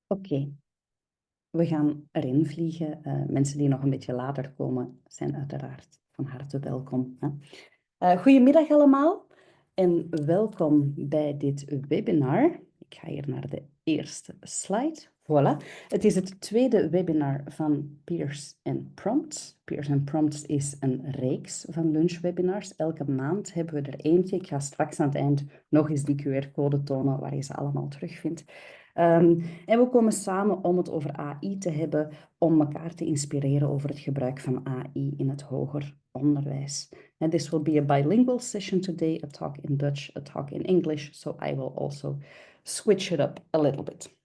Oké, we gaan erin vliegen. Mensen die nog een beetje later komen, zijn uiteraard van harte welkom. Hè? Goedemiddag allemaal en welkom bij dit webinar. Ik ga hier naar de eerste slide. Voilà. Het is het tweede webinar van Peers and Prompts. Peers and Prompts is een reeks van lunchwebinars. Elke maand hebben we er eentje. Ik ga straks aan het eind nog eens die QR-code tonen waar je ze allemaal terugvindt. En we komen samen om het over AI te hebben, om elkaar te inspireren over het gebruik van AI in het hoger onderwijs. And this will be a bilingual session today, a talk in Dutch, a talk in English, so I will also switch it up a little bit.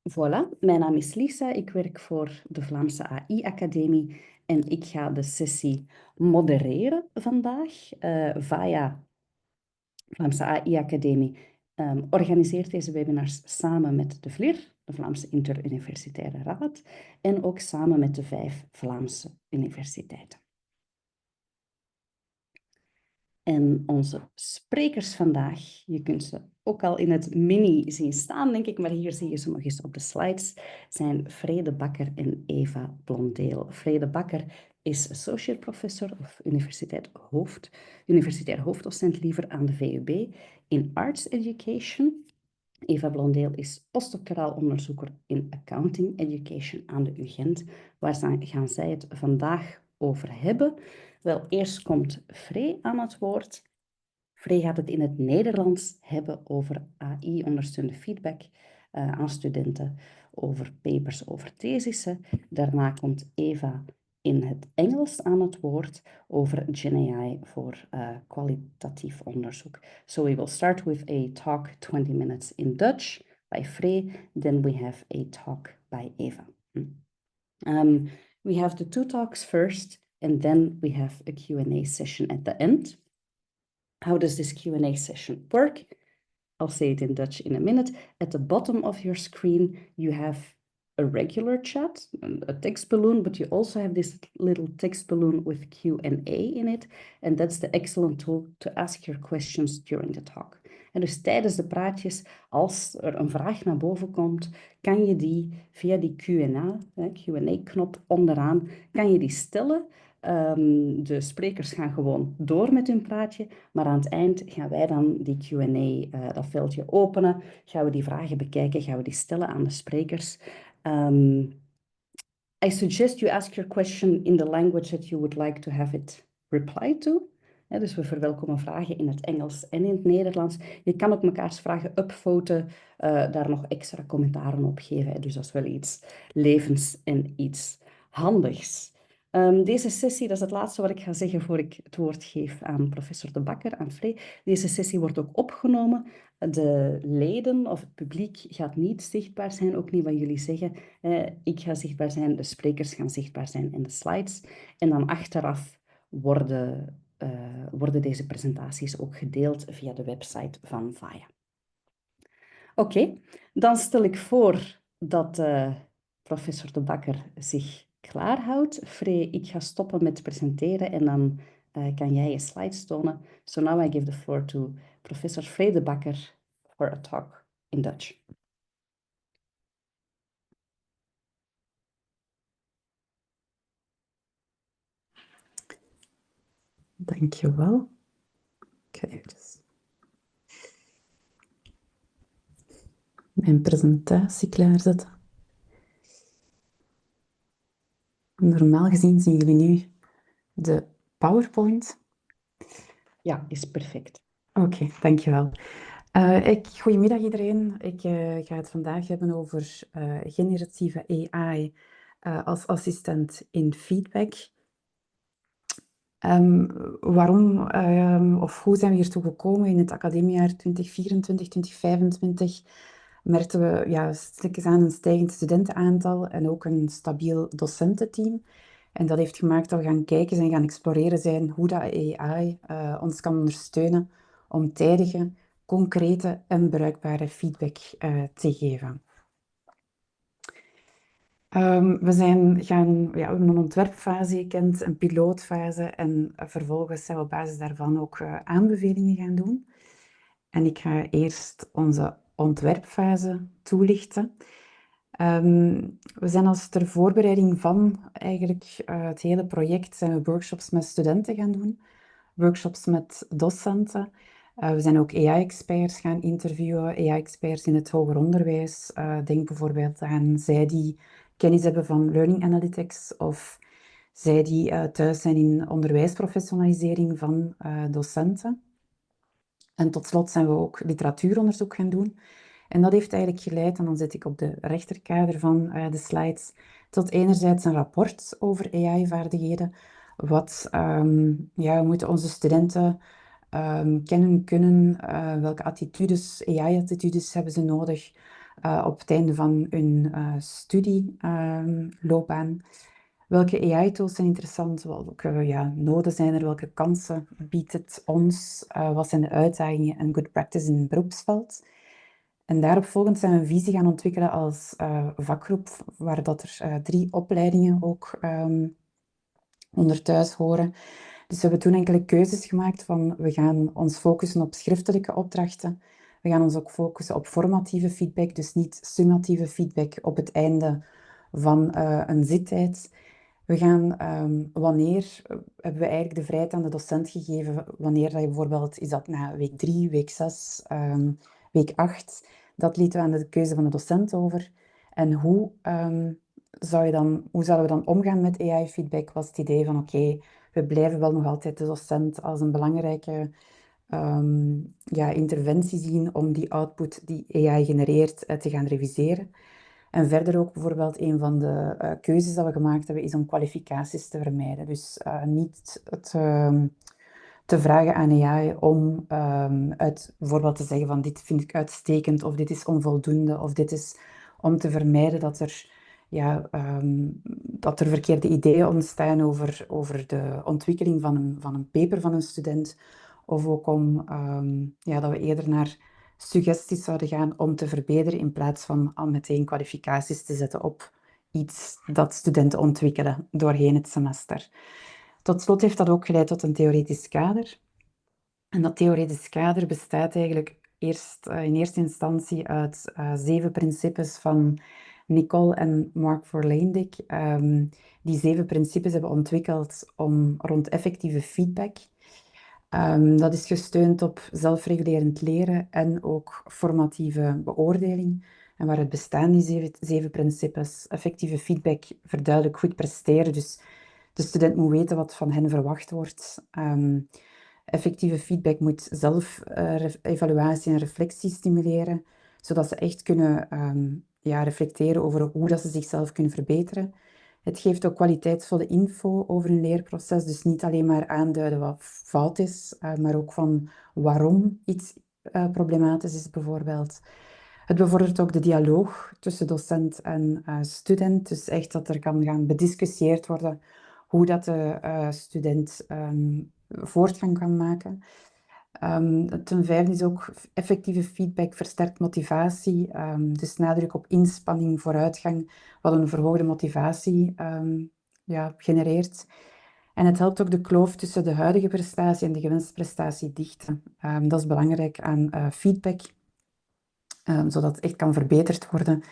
Voilà, mijn naam is Lisa, ik werk voor de Vlaamse AI-academie en ik ga de sessie modereren vandaag via Vlaamse AI-academie. Organiseert deze webinars samen met de VLIR, de Vlaamse Interuniversitaire Raad, en ook samen met de 5 Vlaamse universiteiten. En onze sprekers vandaag, je kunt ze ook al in het mini zien staan, denk ik, maar hier zie je ze nog eens op de slides, zijn Frede Bakker en Eva Blondeel. Frede Bakker is associate professor of universitair hoofddocent liever aan de VUB in Arts Education. Eva Blondeel is postdoctoraal onderzoeker in Accounting Education aan de UGent. Waar gaan zij het vandaag over hebben? Wel, eerst komt Free aan het woord. Free gaat het in het Nederlands hebben over AI-ondersteunde feedback aan studenten, over papers, over thesissen. Daarna komt Eva in het Engels aan het woord over GenAI voor kwalitatief onderzoek. So we will start with a talk 20 minutes in Dutch by Free, then we have a talk by Eva. We have the 2 talks first, and then we have a Q&A session at the end. How does this Q&A session work? I'll say it in Dutch in a minute. At the bottom of your screen, you have a regular chat, a text balloon, but you also have this little text balloon with Q&A in it. And that's the excellent tool to ask your questions during the talk. En dus tijdens de praatjes, als er een vraag naar boven komt, kan je die via die Q&A-knop onderaan, kan je die stellen. De sprekers gaan gewoon door met hun praatje, maar aan het eind gaan wij dan die Q&A, dat veldje openen, gaan we die vragen bekijken, gaan we die stellen aan de sprekers. I suggest you ask your question in the language that you would like to have it replied to. Ja, dus we verwelkomen vragen in het Engels en in het Nederlands. Je kan ook mekaars vragen upvoten, daar nog extra commentaren op geven. Dus dat is wel iets levens en iets handigs. Deze sessie, dat is het laatste wat ik ga zeggen voor ik het woord geef aan professor De Bakker, aan Free. Deze sessie wordt ook opgenomen. De leden of het publiek gaat niet zichtbaar zijn, ook niet wat jullie zeggen. Ik ga zichtbaar zijn, de sprekers gaan zichtbaar zijn en de slides. En dan achteraf worden deze presentaties ook gedeeld via de website van VAIA. Oké, dan stel ik voor dat professor De Bakker zich klaarhoudt. Free, ik ga stoppen met presenteren en dan kan jij je slides tonen. So now I give the floor to Professor Free De Bakker for a talk in Dutch. Dankjewel. Ik ga even mijn presentatie klaarzetten. Normaal gezien zien jullie nu de PowerPoint. Ja, is perfect. Oké, dankjewel. Goedemiddag iedereen. Ik ga het vandaag hebben over generatieve AI als assistent in feedback. Waarom of hoe zijn we hiertoe gekomen? In het academiejaar 2024, 2025 merkten we stilletjes aan een stijgend studentenaantal en ook een stabiel docententeam. En dat heeft gemaakt dat we gaan kijken en gaan exploreren zijn hoe dat AI ons kan ondersteunen om tijdige, concrete en bruikbare feedback te geven. We hebben een ontwerpfase gekend, een pilootfase en vervolgens zijn we op basis daarvan ook aanbevelingen gaan doen. En ik ga eerst onze ontwerpfase toelichten. We zijn als ter voorbereiding van eigenlijk het hele project zijn we workshops met studenten gaan doen, workshops met docenten. We zijn ook AI-experts gaan interviewen, AI-experts in het hoger onderwijs. Denk bijvoorbeeld aan zij die kennis hebben van learning analytics of zij die thuis zijn in onderwijsprofessionalisering van docenten. En tot slot zijn we ook literatuuronderzoek gaan doen. En dat heeft eigenlijk geleid, en dan zit ik op de rechterkader van de slides, tot enerzijds een rapport over AI-vaardigheden. Ja, we moeten onze studenten kennen, kunnen, welke attitudes, AI-attitudes hebben ze nodig op het einde van hun studieloopbaan. Welke AI-tools zijn interessant? Welke noden zijn er? Welke kansen biedt het ons? Wat zijn de uitdagingen en good practice in het beroepsveld? En daarop volgend zijn we een visie gaan ontwikkelen als vakgroep, waar dat er 3 opleidingen ook onder thuis horen. Dus we hebben toen enkele keuzes gemaakt van we gaan ons focussen op schriftelijke opdrachten. We gaan ons ook focussen op formatieve feedback, dus niet summatieve feedback op het einde van een zittijd. We gaan, hebben we eigenlijk de vrijheid aan de docent gegeven, wanneer dat je bijvoorbeeld, is dat na week 3, week 6, week 8, dat lieten we aan de keuze van de docent over. En hoe zouden we dan omgaan met AI-feedback, was het idee van oké, we blijven wel nog altijd de docent als een belangrijke interventie zien om die output die AI genereert te gaan reviseren. En verder ook bijvoorbeeld een van de keuzes dat we gemaakt hebben, is om kwalificaties te vermijden. Dus niet te vragen aan AI om bijvoorbeeld te zeggen van dit vind ik uitstekend, of dit is onvoldoende, of dit is om te vermijden dat er verkeerde ideeën ontstaan over de ontwikkeling van een paper van een student. Of ook om dat we eerder naar suggesties zouden gaan om te verbeteren in plaats van al meteen kwalificaties te zetten op iets dat studenten ontwikkelen doorheen het semester. Tot slot heeft dat ook geleid tot een theoretisch kader. En dat theoretisch kader bestaat eigenlijk in eerste instantie uit 7 principes van Nicole en Mark Verleendijk. Die 7 principes hebben ontwikkeld rond effectieve feedback. Dat is gesteund op zelfregulerend leren en ook formatieve beoordeling. En waar het bestaan die 7 principes, effectieve feedback verduidelijk goed presteren. Dus de student moet weten wat van hen verwacht wordt. Effectieve feedback moet zelf-evaluatie en reflectie stimuleren, zodat ze echt kunnen reflecteren over hoe dat ze zichzelf kunnen verbeteren. Het geeft ook kwaliteitsvolle info over een leerproces, dus niet alleen maar aanduiden wat fout is, maar ook van waarom iets problematisch is bijvoorbeeld. Het bevordert ook de dialoog tussen docent en student, dus echt dat er kan gaan bediscussieerd worden hoe dat de student voortgang kan maken. Ten vijfde is ook effectieve feedback versterkt motivatie, dus nadruk op inspanning, vooruitgang, wat een verhoogde motivatie genereert. En het helpt ook de kloof tussen de huidige prestatie en de gewenste prestatie dichten. Dat is belangrijk aan feedback, zodat het echt kan verbeterd worden.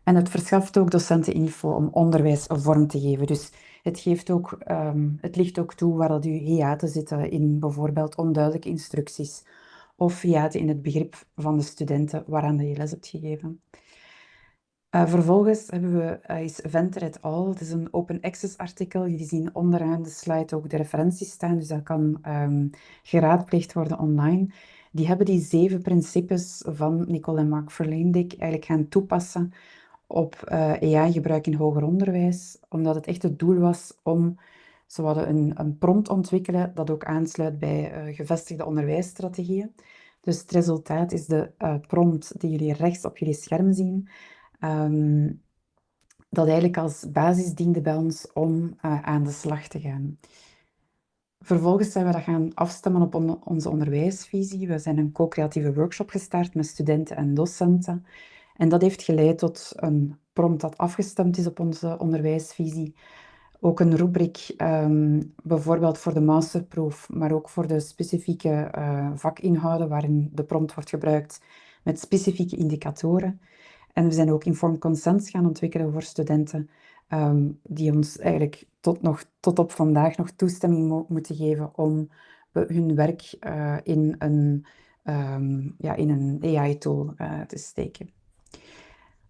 En het verschaft ook docenten info om onderwijs vorm te geven. Dus het licht ook toe waar dat uw hiaten zitten in bijvoorbeeld onduidelijke instructies of hiaten in het begrip van de studenten waaraan je les hebt gegeven. Vervolgens hebben we is Venter et al. Het is een open access artikel. Jullie zien onderaan de slide ook de referenties staan, dus dat kan geraadpleegd worden online. Die hebben die 7 principes van Nicole en Mark Verleendijk eigenlijk gaan toepassen op AI-gebruik in hoger onderwijs, omdat het echt het doel was om ze hadden een prompt ontwikkelen dat ook aansluit bij gevestigde onderwijsstrategieën. Dus het resultaat is de prompt die jullie rechts op jullie scherm zien, dat eigenlijk als basis diende bij ons om aan de slag te gaan. Vervolgens zijn we dat gaan afstemmen op onze onderwijsvisie. We zijn een co-creatieve workshop gestart met studenten en docenten. En dat heeft geleid tot een prompt dat afgestemd is op onze onderwijsvisie. Ook een rubriek, bijvoorbeeld voor de masterproef, maar ook voor de specifieke vakinhouden waarin de prompt wordt gebruikt met specifieke indicatoren. En we zijn ook informed consents gaan ontwikkelen voor studenten, die ons eigenlijk tot op vandaag nog toestemming moeten geven om hun werk in een AI-tool te steken.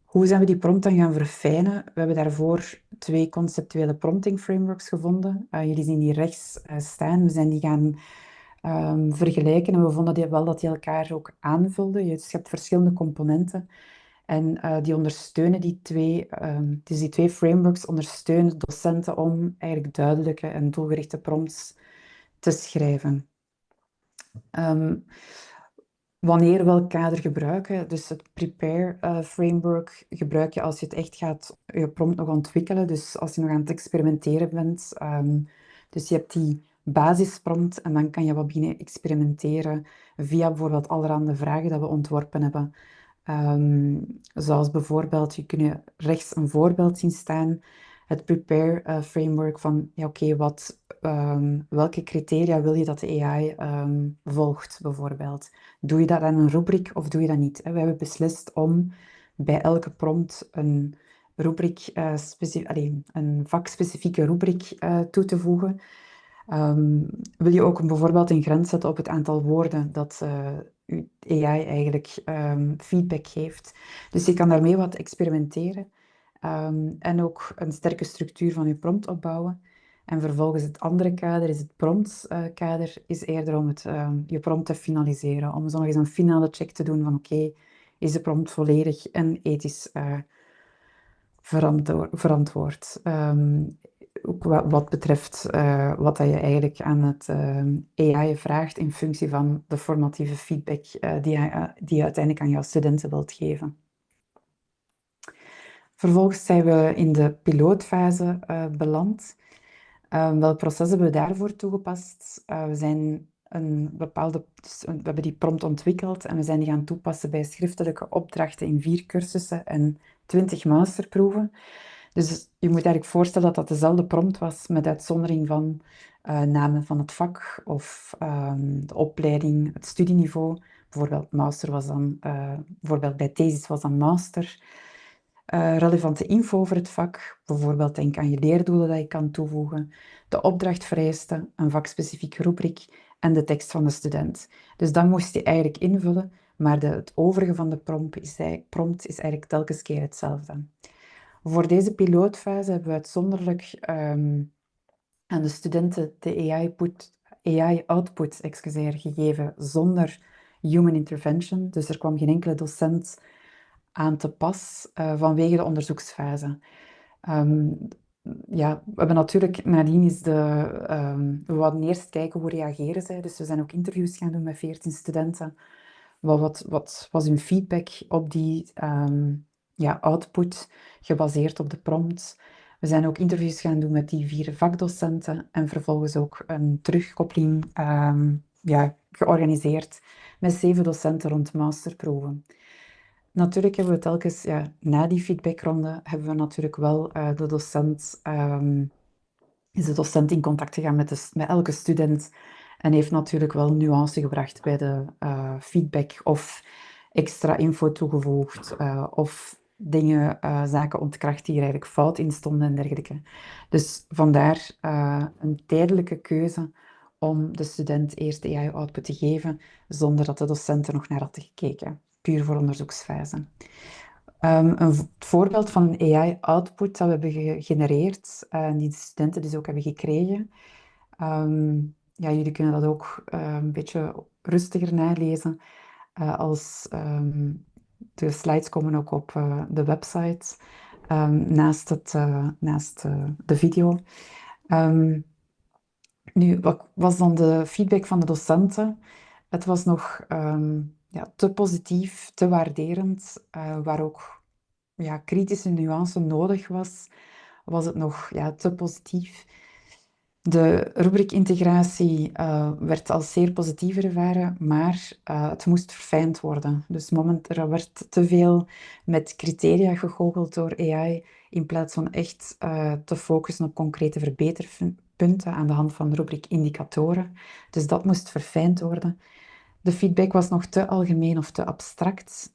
Hoe zijn we die prompt dan gaan verfijnen? We hebben daarvoor 2 conceptuele prompting frameworks gevonden. Jullie zien hier rechts staan. We zijn die gaan vergelijken en we vonden dat die elkaar ook aanvulden. Dus je hebt verschillende componenten en die ondersteunen dus die 2 frameworks ondersteunen docenten om eigenlijk duidelijke en doelgerichte prompts te schrijven. Wanneer welk kader gebruiken? Dus het prepare framework gebruik je als je het echt gaat je prompt nog ontwikkelen. Dus als je nog aan het experimenteren bent. Dus je hebt die basisprompt en dan kan je wat beginnen experimenteren via bijvoorbeeld allerhande vragen dat we ontworpen hebben. Zoals bijvoorbeeld, je kunt rechts een voorbeeld zien staan. Het prepare framework van, ja oké, welke criteria wil je dat de AI volgt, bijvoorbeeld? Doe je dat aan een rubriek of doe je dat niet? We hebben beslist om bij elke prompt een een vakspecifieke rubriek toe te voegen. Wil je ook bijvoorbeeld een grens zetten op het aantal woorden dat uw AI eigenlijk feedback geeft? Dus je kan daarmee wat experimenteren en ook een sterke structuur van je prompt opbouwen. En vervolgens het andere kader is het promptkader, is eerder om je prompt te finaliseren. Om zo nog eens een finale check te doen van oké, is de prompt volledig en ethisch verantwoord. Ook wat betreft wat dat je eigenlijk aan het AI vraagt in functie van de formatieve feedback die je uiteindelijk aan jouw studenten wilt geven. Vervolgens zijn we in de pilootfase beland. Welk proces hebben we daarvoor toegepast? We hebben die prompt ontwikkeld en we zijn die gaan toepassen bij schriftelijke opdrachten in 4 cursussen en 20 masterproeven. Dus je moet eigenlijk voorstellen dat dat dezelfde prompt was, met uitzondering van namen van het vak of de opleiding, het studieniveau. Bijvoorbeeld master was dan, bijvoorbeeld bij thesis was dan master. Relevante info over het vak, bijvoorbeeld denk aan je leerdoelen dat je kan toevoegen, de opdrachtvereisten, een vakspecifieke rubriek en de tekst van de student. Dus dat moest je eigenlijk invullen, maar het overige van de prompt is eigenlijk telkens keer hetzelfde. Voor deze pilootfase hebben we uitzonderlijk aan de studenten de AI-output gegeven zonder human intervention. Dus er kwam geen enkele docent aan te pas vanwege de onderzoeksfase. Ja, we hebben natuurlijk, nadien we wilden eerst kijken hoe reageren zij. Dus we zijn ook interviews gaan doen met 14 studenten. Wat was hun feedback op die output, gebaseerd op de prompt. We zijn ook interviews gaan doen met die 4 vakdocenten en vervolgens ook een terugkoppeling georganiseerd met 7 docenten rond masterproeven. Natuurlijk hebben we telkens, na die feedbackronde, hebben we natuurlijk wel is de docent in contact gegaan met elke student en heeft natuurlijk wel nuance gebracht bij de feedback of extra info toegevoegd of zaken ontkracht die er eigenlijk fout in stonden en dergelijke. Dus vandaar een tijdelijke keuze om de student eerst de AI-output te geven, zonder dat de docent er nog naar had gekeken. Puur voor onderzoeksfase. Een voorbeeld van een AI-output dat we hebben gegenereerd, die de studenten dus ook hebben gekregen. Jullie kunnen dat ook een beetje rustiger nalezen. De slides komen ook op de website, naast de video. Nu, wat was dan de feedback van de docenten? Het was nog te positief, te waarderend, waar ook kritische nuance nodig was het nog te positief. De rubriek-integratie werd als zeer positief ervaren, maar het moest verfijnd worden. Dus er werd te veel met criteria gegoocheld door AI, in plaats van echt te focussen op concrete verbeterpunten aan de hand van rubriek-indicatoren. Dus dat moest verfijnd worden. De feedback was nog te algemeen of te abstract.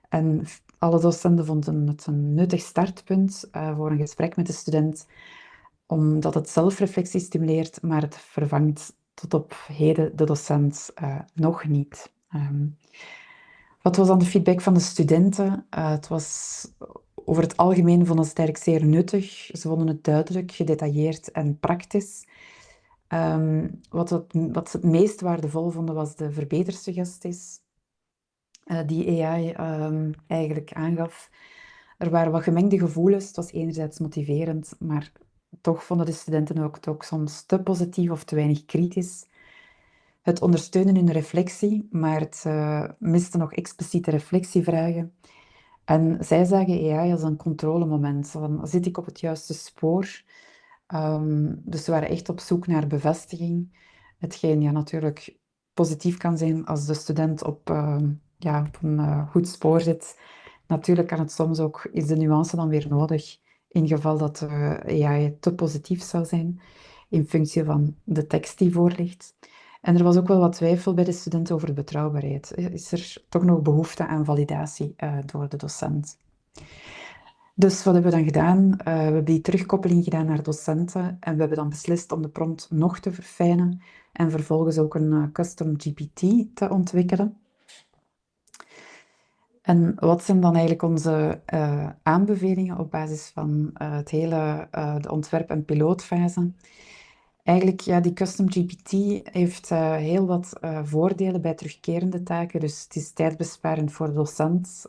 En alle docenten vonden het een nuttig startpunt voor een gesprek met de student, omdat het zelfreflectie stimuleert, maar het vervangt tot op heden de docent nog niet. Wat was dan de feedback van de studenten? Het was over het algemeen vonden ze het eigenlijk zeer nuttig. Ze vonden het duidelijk, gedetailleerd en praktisch. Wat ze het meest waardevol vonden was de verbetersuggesties die AI eigenlijk aangaf. Er waren wat gemengde gevoelens. Het was enerzijds motiverend, maar toch vonden de studenten het ook soms te positief of te weinig kritisch. Het ondersteunen hun reflectie, maar het miste nog expliciete reflectievragen. En zij zagen AI als een controlemoment. Van, zit ik op het juiste spoor? Dus ze waren echt op zoek naar bevestiging. Hetgeen ja, natuurlijk positief kan zijn als de student op een goed spoor zit. Natuurlijk kan het soms ook, is de nuance dan weer nodig in geval dat AI te positief zou zijn in functie van de tekst die voor ligt. En er was ook wel wat twijfel bij de studenten over de betrouwbaarheid. Is er toch nog behoefte aan validatie door de docent? Dus wat hebben we dan gedaan? We hebben die terugkoppeling gedaan naar docenten en we hebben dan beslist om de prompt nog te verfijnen en vervolgens ook een custom GPT te ontwikkelen. En wat zijn dan eigenlijk onze aanbevelingen op basis van de ontwerp- en pilootfase? Eigenlijk, ja, die custom GPT heeft heel wat voordelen bij terugkerende taken. Dus het is tijdbesparend voor de docent.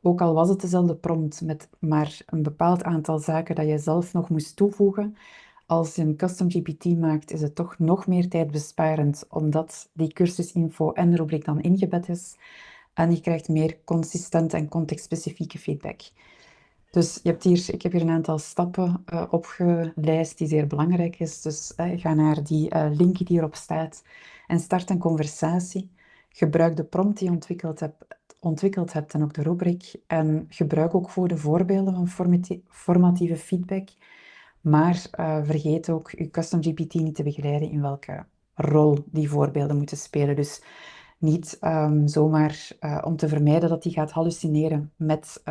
Ook al was het dezelfde prompt met maar een bepaald aantal zaken dat je zelf nog moest toevoegen. Als je een custom GPT maakt, is het toch nog meer tijdbesparend, omdat die cursusinfo en de rubriek dan ingebed is. En je krijgt meer consistente en contextspecifieke feedback. Dus ik heb hier een aantal stappen opgelijst die zeer belangrijk is. Dus ga naar die link die hierop staat en start een conversatie. Gebruik de prompt die je ontwikkeld hebt en ook de rubriek. En gebruik ook voor de voorbeelden van formatieve feedback. Maar vergeet ook je custom GPT niet te begeleiden in welke rol die voorbeelden moeten spelen. Dus niet zomaar om te vermijden dat hij gaat hallucineren met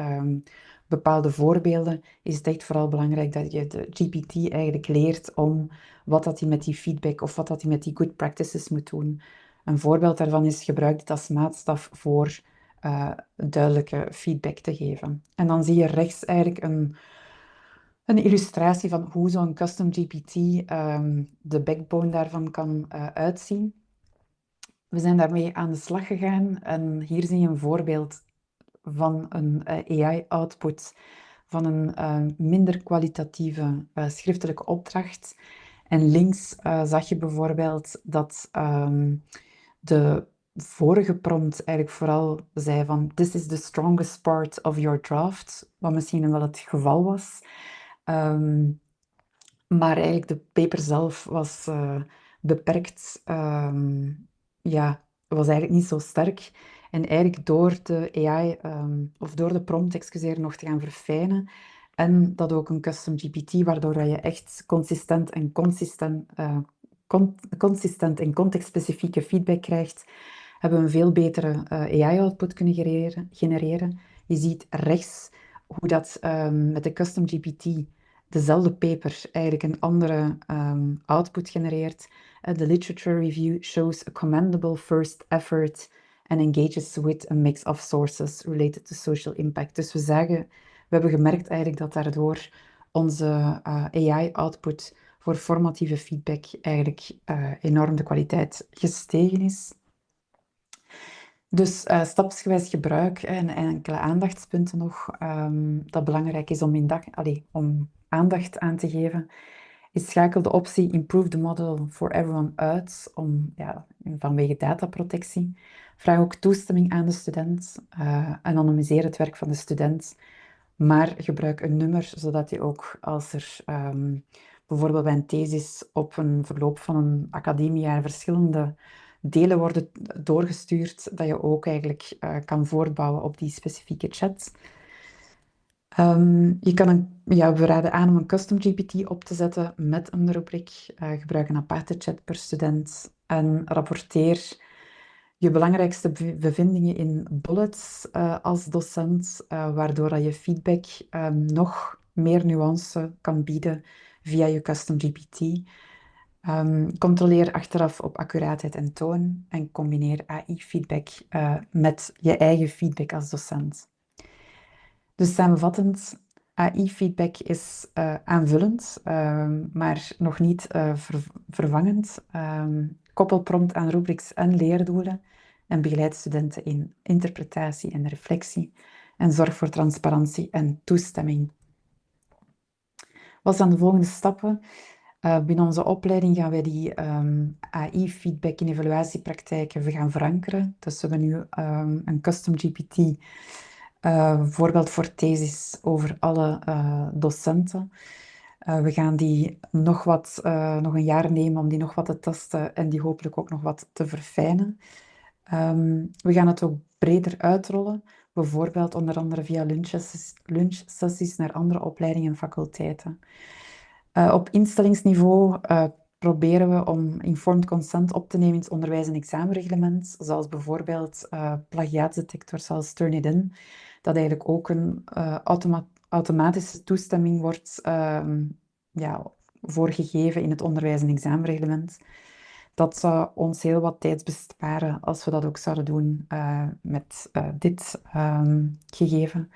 bepaalde voorbeelden, is het echt vooral belangrijk dat je de GPT eigenlijk leert om wat dat hij met die feedback of wat dat hij met die good practices moet doen. Een voorbeeld daarvan is gebruik dit als maatstaf voor duidelijke feedback te geven. En dan zie je rechts eigenlijk een illustratie van hoe zo'n custom GPT de backbone daarvan kan uitzien. We zijn daarmee aan de slag gegaan en hier zie je een voorbeeld van een AI-output van een minder kwalitatieve schriftelijke opdracht. En links zag je bijvoorbeeld dat de vorige prompt eigenlijk vooral zei van "This is the strongest part of your draft", wat misschien wel het geval was. Maar eigenlijk de paper zelf was beperkt, ja, was eigenlijk niet zo sterk. En eigenlijk door de AI, of door de prompt, excuseer, nog te gaan verfijnen, en dat ook een custom GPT, waardoor je echt consistent en contextspecifieke feedback krijgt, hebben we een veel betere AI-output kunnen genereren. Je ziet rechts hoe dat met de custom GPT dezelfde paper eigenlijk een andere output genereert. The literature review shows a commendable first effort and engages with a mix of sources related to social impact. Dus we hebben gemerkt eigenlijk dat daardoor onze AI-output voor formatieve feedback eigenlijk enorm de kwaliteit gestegen is. Dus stapsgewijs gebruik en enkele aandachtspunten nog, dat belangrijk is om aandacht aan te geven, is schakel de optie Improve the model for everyone uit, vanwege dataprotectie. Vraag ook toestemming aan de student, anonymiseer het werk van de student, maar gebruik een nummer, zodat je ook als er bijvoorbeeld bij een thesis op een verloop van een academiejaar verschillende delen worden doorgestuurd, dat je ook eigenlijk kan voortbouwen op die specifieke chat. We raden aan om een custom GPT op te zetten met een rubriek. Gebruik een aparte chat per student en rapporteer je belangrijkste bevindingen in bullets als docent, waardoor dat je feedback nog meer nuance kan bieden via je custom GPT. Controleer achteraf op accuraatheid en toon en combineer AI-feedback met je eigen feedback als docent. Dus samenvattend, AI-feedback is aanvullend, maar nog niet vervangend. Koppel prompt aan rubrics en leerdoelen en begeleid studenten in interpretatie en reflectie en zorg voor transparantie en toestemming. Wat zijn de volgende stappen? Binnen onze opleiding gaan wij die AI-feedback in evaluatiepraktijken gaan verankeren. Dus we hebben nu een custom GPT voorbeeld voor thesis over alle docenten. We gaan die nog een jaar nemen om die nog wat te testen en die hopelijk ook nog wat te verfijnen. We gaan het ook breder uitrollen, bijvoorbeeld onder andere via lunchsessies naar andere opleidingen en faculteiten. Op instellingsniveau proberen we om informed consent op te nemen in het onderwijs- en examenreglement, zoals bijvoorbeeld plagiaatsdetectors zoals Turnitin, dat eigenlijk ook een automatische toestemming wordt voorgegeven in het onderwijs- en examenreglement. Dat zou ons heel wat tijd besparen als we dat ook zouden doen met dit gegeven.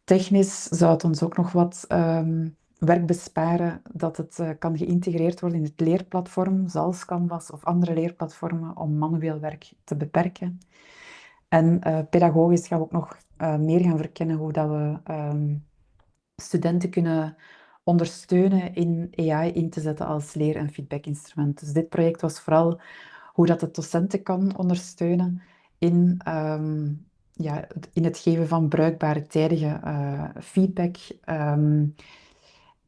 Technisch zou het ons ook nog wat werk besparen dat het kan geïntegreerd worden in het leerplatform, zoals Canvas of andere leerplatformen, om manueel werk te beperken. En pedagogisch gaan we ook nog meer gaan verkennen hoe dat we studenten kunnen ondersteunen in AI in te zetten als leer- en feedbackinstrument. Dus dit project was vooral hoe dat het docenten kan ondersteunen in in het geven van bruikbare tijdige feedback.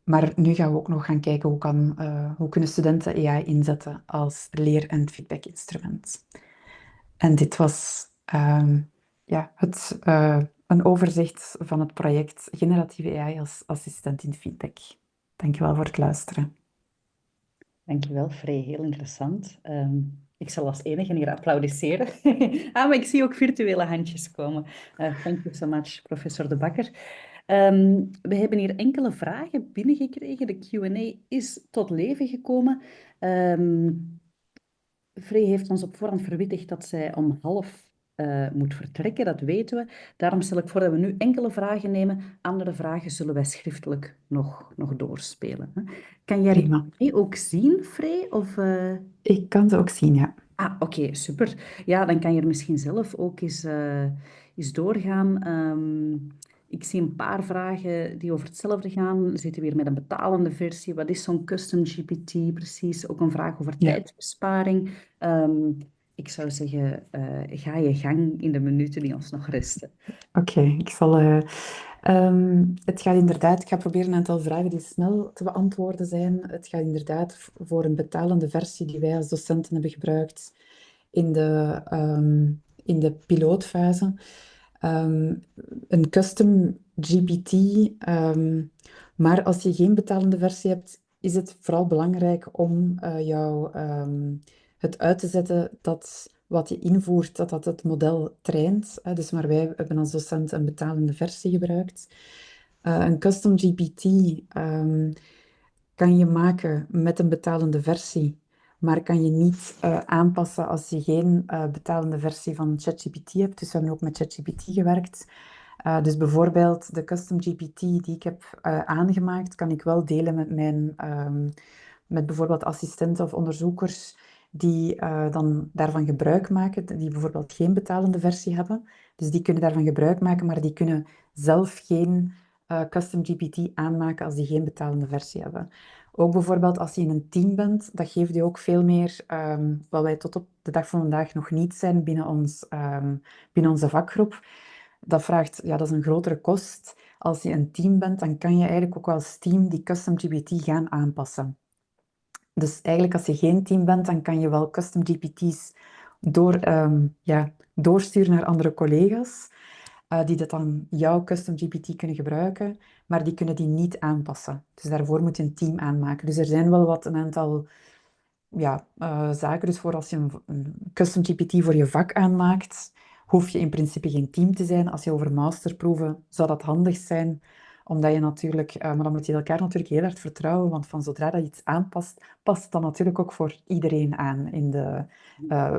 Maar nu gaan we ook nog gaan kijken hoe kunnen studenten AI inzetten als leer- en feedbackinstrument. En dit was een overzicht van het project Generatieve AI als assistent in feedback. Dankjewel voor het luisteren. Dankjewel, Free. Heel interessant. Ik zal als enige hier applaudisseren. Maar ik zie ook virtuele handjes komen. Thank you so much, professor De Bakker. We hebben hier enkele vragen binnengekregen. De Q&A is tot leven gekomen. Free heeft ons op voorhand verwittigd dat zij om 12:30 moet vertrekken, dat weten we. Daarom stel ik voor dat we nu enkele vragen nemen. Andere vragen zullen wij schriftelijk nog doorspelen. Hè. Kan jij Prima. die ook zien, Free? Of, Ik kan ze ook zien, ja. Oké, super. Ja, dan kan je er misschien zelf ook eens doorgaan. Ik zie een paar vragen die over hetzelfde gaan. Zitten we hier met een betalende versie? Wat is zo'n custom GPT precies? Ook een vraag over Ja. tijdsbesparing. Ik zou zeggen, ga je gang in de minuten die ons nog resten. Oké, het gaat inderdaad, ik ga proberen een aantal vragen die snel te beantwoorden zijn. Het gaat inderdaad voor een betalende versie die wij als docenten hebben gebruikt in de pilootfase. Een custom GPT, maar als je geen betalende versie hebt, is het vooral belangrijk om het uit te zetten dat wat je invoert, dat het model traint. Dus maar wij hebben als docent een betalende versie gebruikt. Een custom GPT kan je maken met een betalende versie, maar kan je niet aanpassen als je geen betalende versie van ChatGPT hebt. Dus we hebben ook met ChatGPT gewerkt. Dus bijvoorbeeld de custom GPT die ik heb aangemaakt, kan ik wel delen met bijvoorbeeld assistenten of onderzoekers die dan daarvan gebruik maken, die bijvoorbeeld geen betalende versie hebben. Dus die kunnen daarvan gebruik maken, maar die kunnen zelf geen custom GPT aanmaken als die geen betalende versie hebben. Ook bijvoorbeeld als je in een team bent, dat geeft je ook veel meer, wat wij tot op de dag van vandaag nog niet zijn binnen onze vakgroep. Dat is een grotere kost. Als je een team bent, dan kan je eigenlijk ook als team die custom GPT gaan aanpassen. Dus eigenlijk als je geen team bent, dan kan je wel custom GPT's doorsturen naar andere collega's, die dat dan jouw custom GPT kunnen gebruiken, maar die kunnen die niet aanpassen. Dus daarvoor moet je een team aanmaken. Dus er zijn wel een aantal zaken. Dus voor als je een custom GPT voor je vak aanmaakt, hoef je in principe geen team te zijn. Als je over masterproeven, zou dat handig zijn, omdat je natuurlijk, maar dan moet je elkaar natuurlijk heel hard vertrouwen, want van zodra dat je iets aanpast, past het dan natuurlijk ook voor iedereen aan in de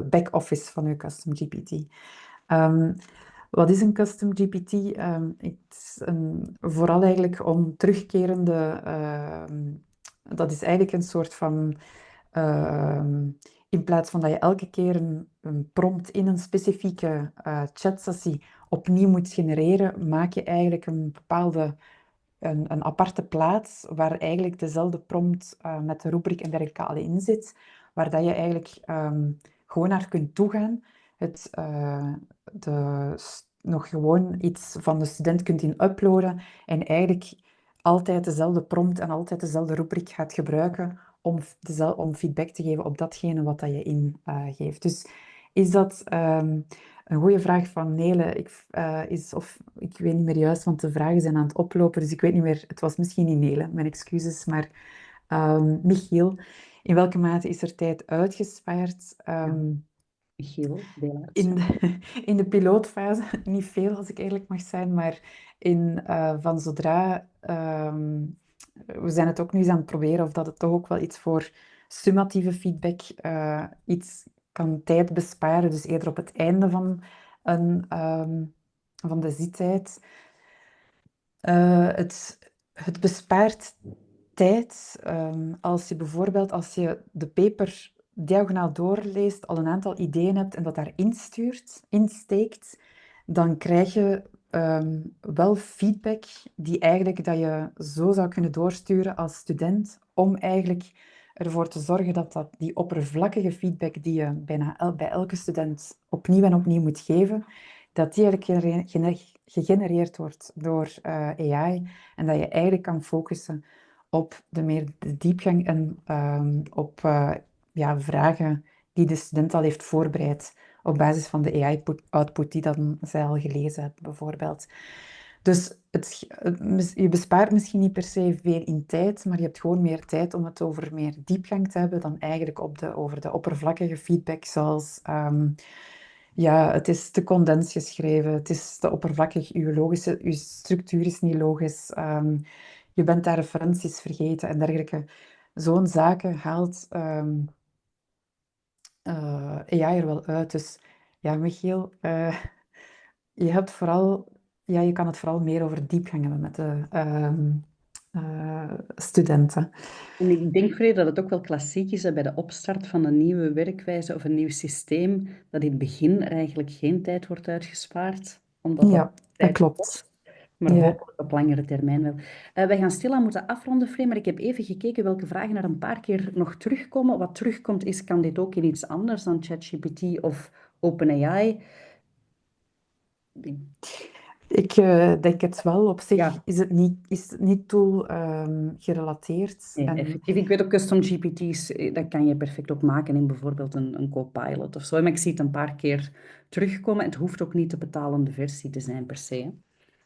back-office van je custom GPT. Ehm, wat is een custom GPT? Het is vooral eigenlijk om terugkerende... dat is eigenlijk een soort van... in plaats van dat je elke keer een prompt in een specifieke chatsessie opnieuw moet genereren, maak je eigenlijk een aparte plaats waar eigenlijk dezelfde prompt met de rubriek en dergelijke al in zit, waar dat je eigenlijk gewoon naar kunt toegaan. Nog gewoon iets van de student kunt in uploaden en eigenlijk altijd dezelfde prompt en altijd dezelfde rubriek gaat gebruiken om feedback te geven op datgene wat dat je ingeeft. Dus is dat een goede vraag van Nele? Ik weet niet meer juist, want de vragen zijn aan het oplopen, dus ik weet niet meer. Het was misschien niet Nele, mijn excuses, maar Michiel, in welke mate is er tijd uitgespaard? Michiel, deelaars. In de, in de pilootfase, niet veel als ik eerlijk mag zijn, maar van zodra... we zijn het ook nu eens aan het proberen of dat het toch ook wel iets voor summatieve feedback iets kan tijd besparen. Dus eerder op het einde van de zittijd. Het bespaart tijd als je bijvoorbeeld, als je de paper diagonaal doorleest, al een aantal ideeën hebt en dat daar insteekt, dan krijg je wel feedback die eigenlijk dat je zo zou kunnen doorsturen als student, om eigenlijk ervoor te zorgen dat die oppervlakkige feedback die je bijna bij elke student opnieuw en opnieuw moet geven, dat die eigenlijk gegenereerd wordt door AI en dat je eigenlijk kan focussen op de diepgang en op vragen die de student al heeft voorbereid op basis van de AI-output die dan zij al gelezen heeft, bijvoorbeeld. Dus je bespaart misschien niet per se veel in tijd, maar je hebt gewoon meer tijd om het over meer diepgang te hebben dan eigenlijk over de oppervlakkige feedback, zoals het is te condens geschreven, het is te oppervlakkig, je structuur is niet logisch, je bent daar referenties vergeten en dergelijke. Zo'n zaken haalt AI er wel uit. Dus ja, Michiel, je kan het vooral meer over diepgang hebben met de studenten. En ik denk, Frederik, dat het ook wel klassiek is, hè, bij de opstart van een nieuwe werkwijze of een nieuw systeem, dat in het begin er eigenlijk geen tijd wordt uitgespaard, omdat dat Ja, dat tijd klopt. kost, maar Ja. hopelijk op langere termijn wel. Wij gaan stilaan moeten afronden, Frederik, maar ik heb even gekeken welke vragen er een paar keer nog terugkomen. Wat terugkomt is, kan dit ook in iets anders dan ChatGPT of OpenAI? Ik denk het wel. Op zich Ja, is het niet tool gerelateerd. nee, En effectief. Ik weet ook custom GPT's, dat kan je perfect ook maken in bijvoorbeeld een Copilot of zo. Maar ik zie het een paar keer terugkomen. Het hoeft ook niet de betalende versie te zijn per se, hè.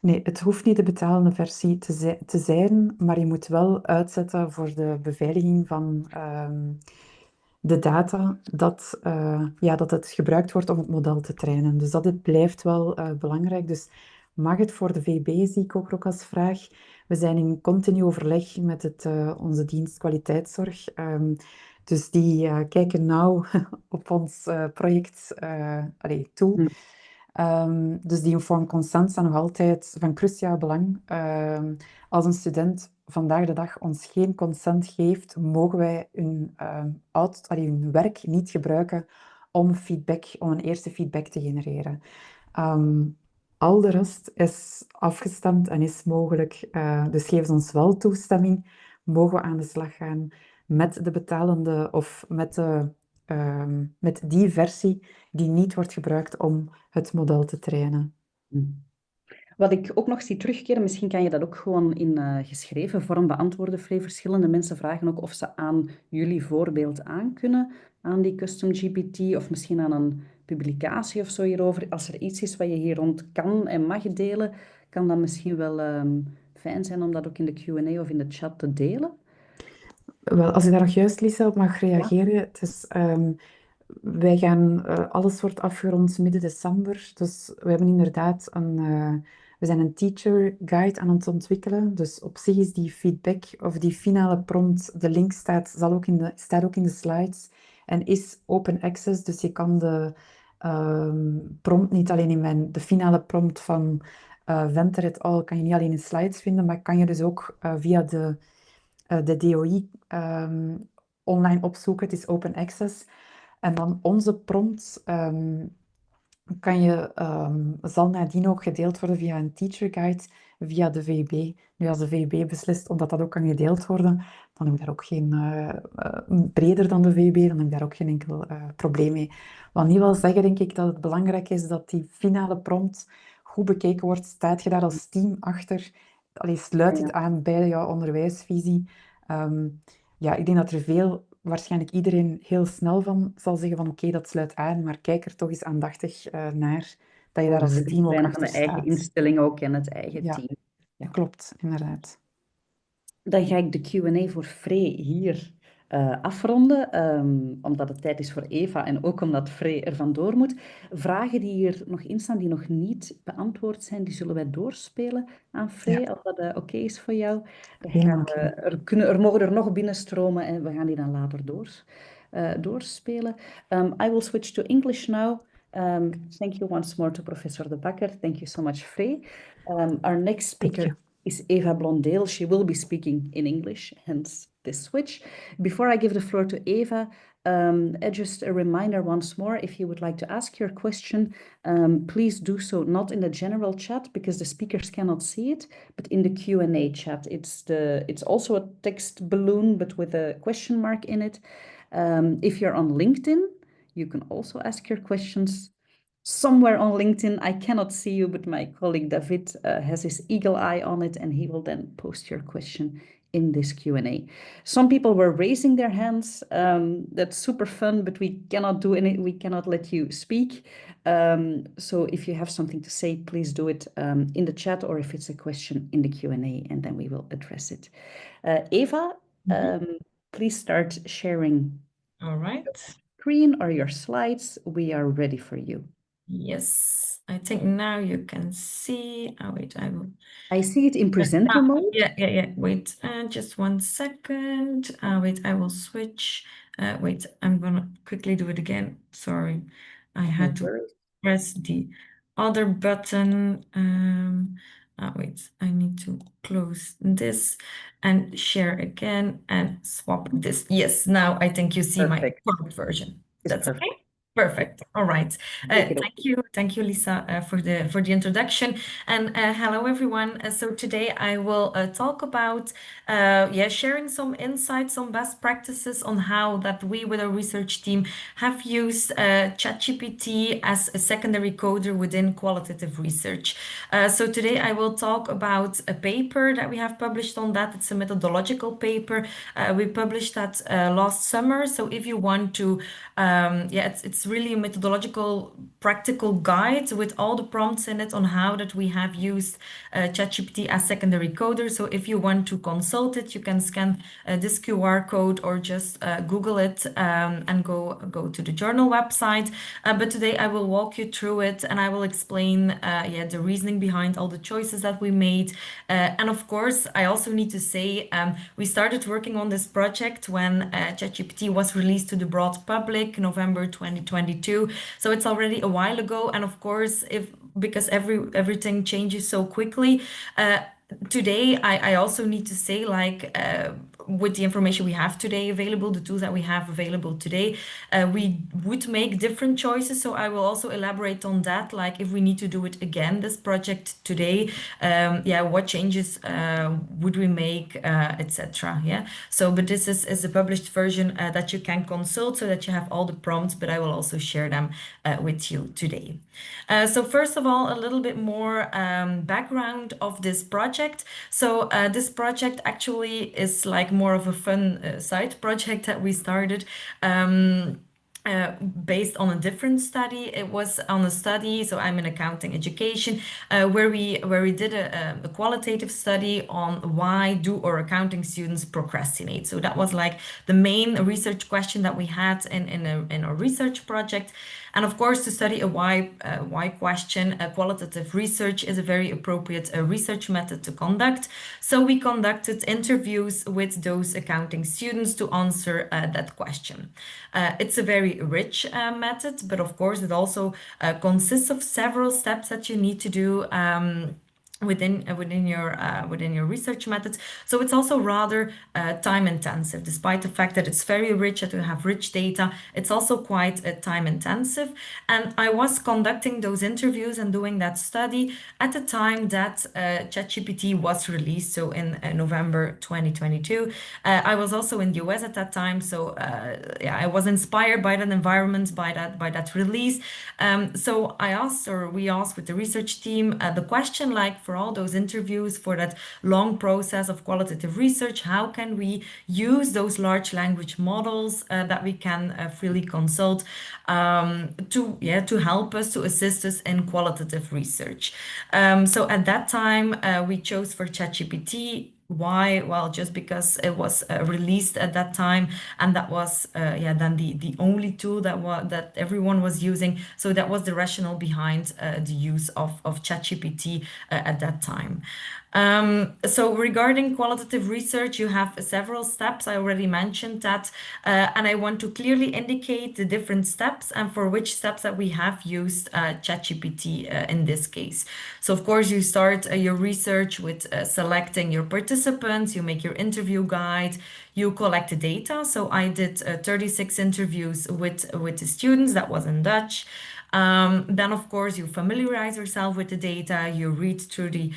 nee, het hoeft niet de betalende versie te zijn, maar je moet wel uitzetten voor de beveiliging van de data dat het gebruikt wordt om het model te trainen. Dus blijft wel belangrijk. Dus mag het voor de VB, zie ik ook als vraag. We zijn in continu overleg met onze dienst kwaliteitszorg. Dus die kijken nauw op ons project toe. Hm. Dus die informed consent zijn nog altijd van cruciaal belang. Als een student vandaag de dag ons geen consent geeft, mogen wij hun werk niet gebruiken om een eerste feedback te genereren. Al de rest is afgestemd en is mogelijk. Dus geef ons wel toestemming, mogen we aan de slag gaan met de betalende of met die versie die niet wordt gebruikt om het model te trainen. Hm. Wat ik ook nog zie terugkeren, misschien kan je dat ook gewoon in geschreven vorm beantwoorden, Free. Verschillende mensen vragen ook of ze aan jullie voorbeeld aan kunnen, aan die custom GPT, of misschien aan een publicatie of zo hierover. Als er iets is wat je hier rond kan en mag delen, kan dat misschien wel fijn zijn om dat ook in de Q&A of in de chat te delen. Wel, als ik daar nog juist, Lisa, op mag reageren. Dus, wij gaan, alles wordt afgerond midden december. Dus we hebben inderdaad we zijn een teacher guide aan het ontwikkelen. Dus op zich is die feedback of die finale prompt, de link staat ook in de slides en is open access. Dus je kan de prompt niet alleen de finale prompt van Venter et al. Kan je niet alleen in slides vinden, maar kan je dus ook via de DOI online opzoeken. Het is open access. En dan onze prompt zal nadien ook gedeeld worden via een teacher guide, via de VUB. Nu, als de VUB beslist omdat dat ook kan gedeeld worden, dan heb ik daar ook geen, breder dan de VUB, dan heb ik daar ook geen enkel probleem mee. Wat niet wil zeggen, denk ik, dat het belangrijk is dat die finale prompt goed bekeken wordt. Staat je daar als team achter? Allee, sluit het aan bij jouw onderwijsvisie? Ehm, ja, ik denk dat waarschijnlijk iedereen heel snel van zal zeggen van oké, dat sluit aan, maar kijk er toch eens aandachtig naar dat je daar als team ook zijn van achter de eigen staat. instelling ook en het eigen Ja, team. Ja. klopt, inderdaad. Dan ga ik de Q&A voor Free hier afronden, omdat het tijd is voor Eva en ook omdat Free er vandoor moet. Vragen die hier nog in staan, die nog niet beantwoord zijn, die zullen wij doorspelen aan Free, Ja, als dat oké is voor jou. Dan helemaal gaan oké. er mogen er nog binnenstromen en we gaan die dan later doorspelen. I will switch to English now. Thank you once more to Professor De Bakker. Thank you so much, Free. Our next Thank speaker you. is Eva Blondeel. She will be speaking in English, hence this switch. Before I give the floor to Eva, just a reminder once more, if you would like to ask your question, please do so not in the general chat because the speakers cannot see it, but in the Q&A chat. It's also a text balloon, but with a question mark in it. If you're on LinkedIn, you can also ask your questions somewhere on LinkedIn. I cannot see you, but my colleague David has his eagle eye on it, and he will then post your question in this Q&A. Some people were raising their hands. That's super fun, but we cannot do any. We cannot let you speak. So if you have something to say, please do it in the chat, or if it's a question in the Q&A, and then we will address it. Eva, please start sharing. All right. Screen or your slides. We are ready for you. Yes, I think now you can see. Oh, wait, I see it in presenter mode. Yeah. Wait, just 1 second. Wait, I will switch. Wait, I'm gonna quickly do it again. Sorry, I had to press the other button. Wait, I need to close this and share again and swap this. Yes, now I think you see my current version. That's okay? Perfect. All right. Thank you, Lisa, for the introduction. And hello, everyone. So today I will talk about sharing some insights, some best practices on how that we with our research team have used ChatGPT as a secondary coder within qualitative research. So today I will talk about a paper that we have published on that. It's a methodological paper. We published that last summer. So if you want to, it's really a methodological practical guide with all the prompts in it on how that we have used ChatGPT as secondary coder. So if you want to consult it, you can scan this QR code or just Google it and go to the journal website. But today I will walk you through it and I will explain the reasoning behind all the choices that we made. And of course, I also need to say we started working on this project when ChatGPT was released to the broad public, November 2022. So it's already a while ago. And of course, because everything changes so quickly, today I also need to say, like, with the information we have today available, the tools that we have available today, we would make different choices. So I will also elaborate on that, like if we need to do it again, this project today, what changes would we make, etc. So, but this is a published version that you can consult so that you have all the prompts, but I will also share them with you today. So first of all, a little bit more background of this project. So this project actually is like more of a fun side project that we started. based on a different study. It was on a study, so I'm in accounting education, where we did a qualitative study on why do our accounting students procrastinate. So that was like the main research question that we had in our research project. And of course, to study a why question, qualitative research is a very appropriate research method to conduct. So we conducted interviews with those accounting students to answer that question. It's a very rich method, but of course, it also consists of several steps that you need to do within your research methods. So it's also rather time intensive, despite the fact that it's very rich, that you have rich data. It's also quite time intensive. And I was conducting those interviews and doing that study at the time that ChatGPT was released, so in November 2022. I was also in the US at that time, so yeah, I was inspired by that environment, by that release. So we asked with the research team the question, like, for all those interviews, for that long process of qualitative research, how can we use those large language models that we can freely consult to help us, to assist us in qualitative research. So at that time, we chose for ChatGPT. Why? Well, just because it was released at that time, and that was then the only tool that everyone was using. So that was the rationale behind the use of ChatGPT at that time. So regarding qualitative research, you have several steps. I already mentioned that, and I want to clearly indicate the different steps and for which steps that we have used ChatGPT in this case. So of course, you start your research with selecting your participants, you make your interview guide, you collect the data. So I did 36 interviews with the students. That was in Dutch. Then, of course, you familiarize yourself with the data, you read through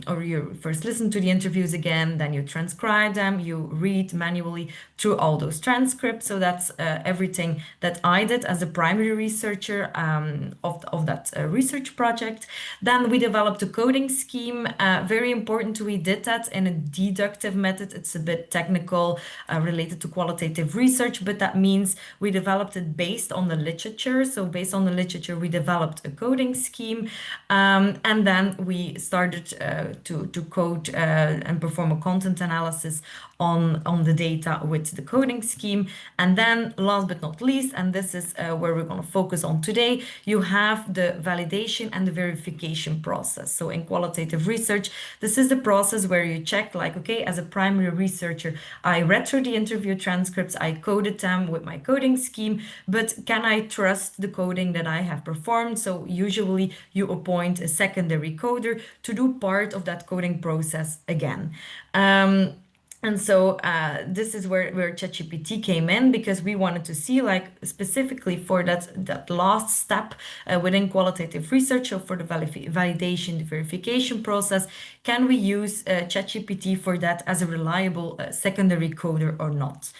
or you first listen to the interviews again, then you transcribe them, you read manually through all those transcripts. So that's everything that I did as a primary researcher of that research project. Then we developed a coding scheme. Very important, we did that in a deductive method. It's a bit technical, related to qualitative research, but that means we developed it based on the literature. So based on the literature, we developed a coding scheme, and then we started to code and perform a content analysis on the data with the coding scheme. And then last but not least, and this is where we're going to focus on today, you have the validation and the verification process. So in qualitative research, this is the process where you check, like, okay, as a primary researcher, I read through the interview transcripts, I coded them with my coding scheme, but can I trust the coding that I have performed? So usually you appoint a secondary coder to do part of that coding process again. And so this is where ChatGPT came in, because we wanted to see, like, specifically for that last step within qualitative research, so for the validation, the verification process, can we use ChatGPT for that as a reliable secondary coder or not?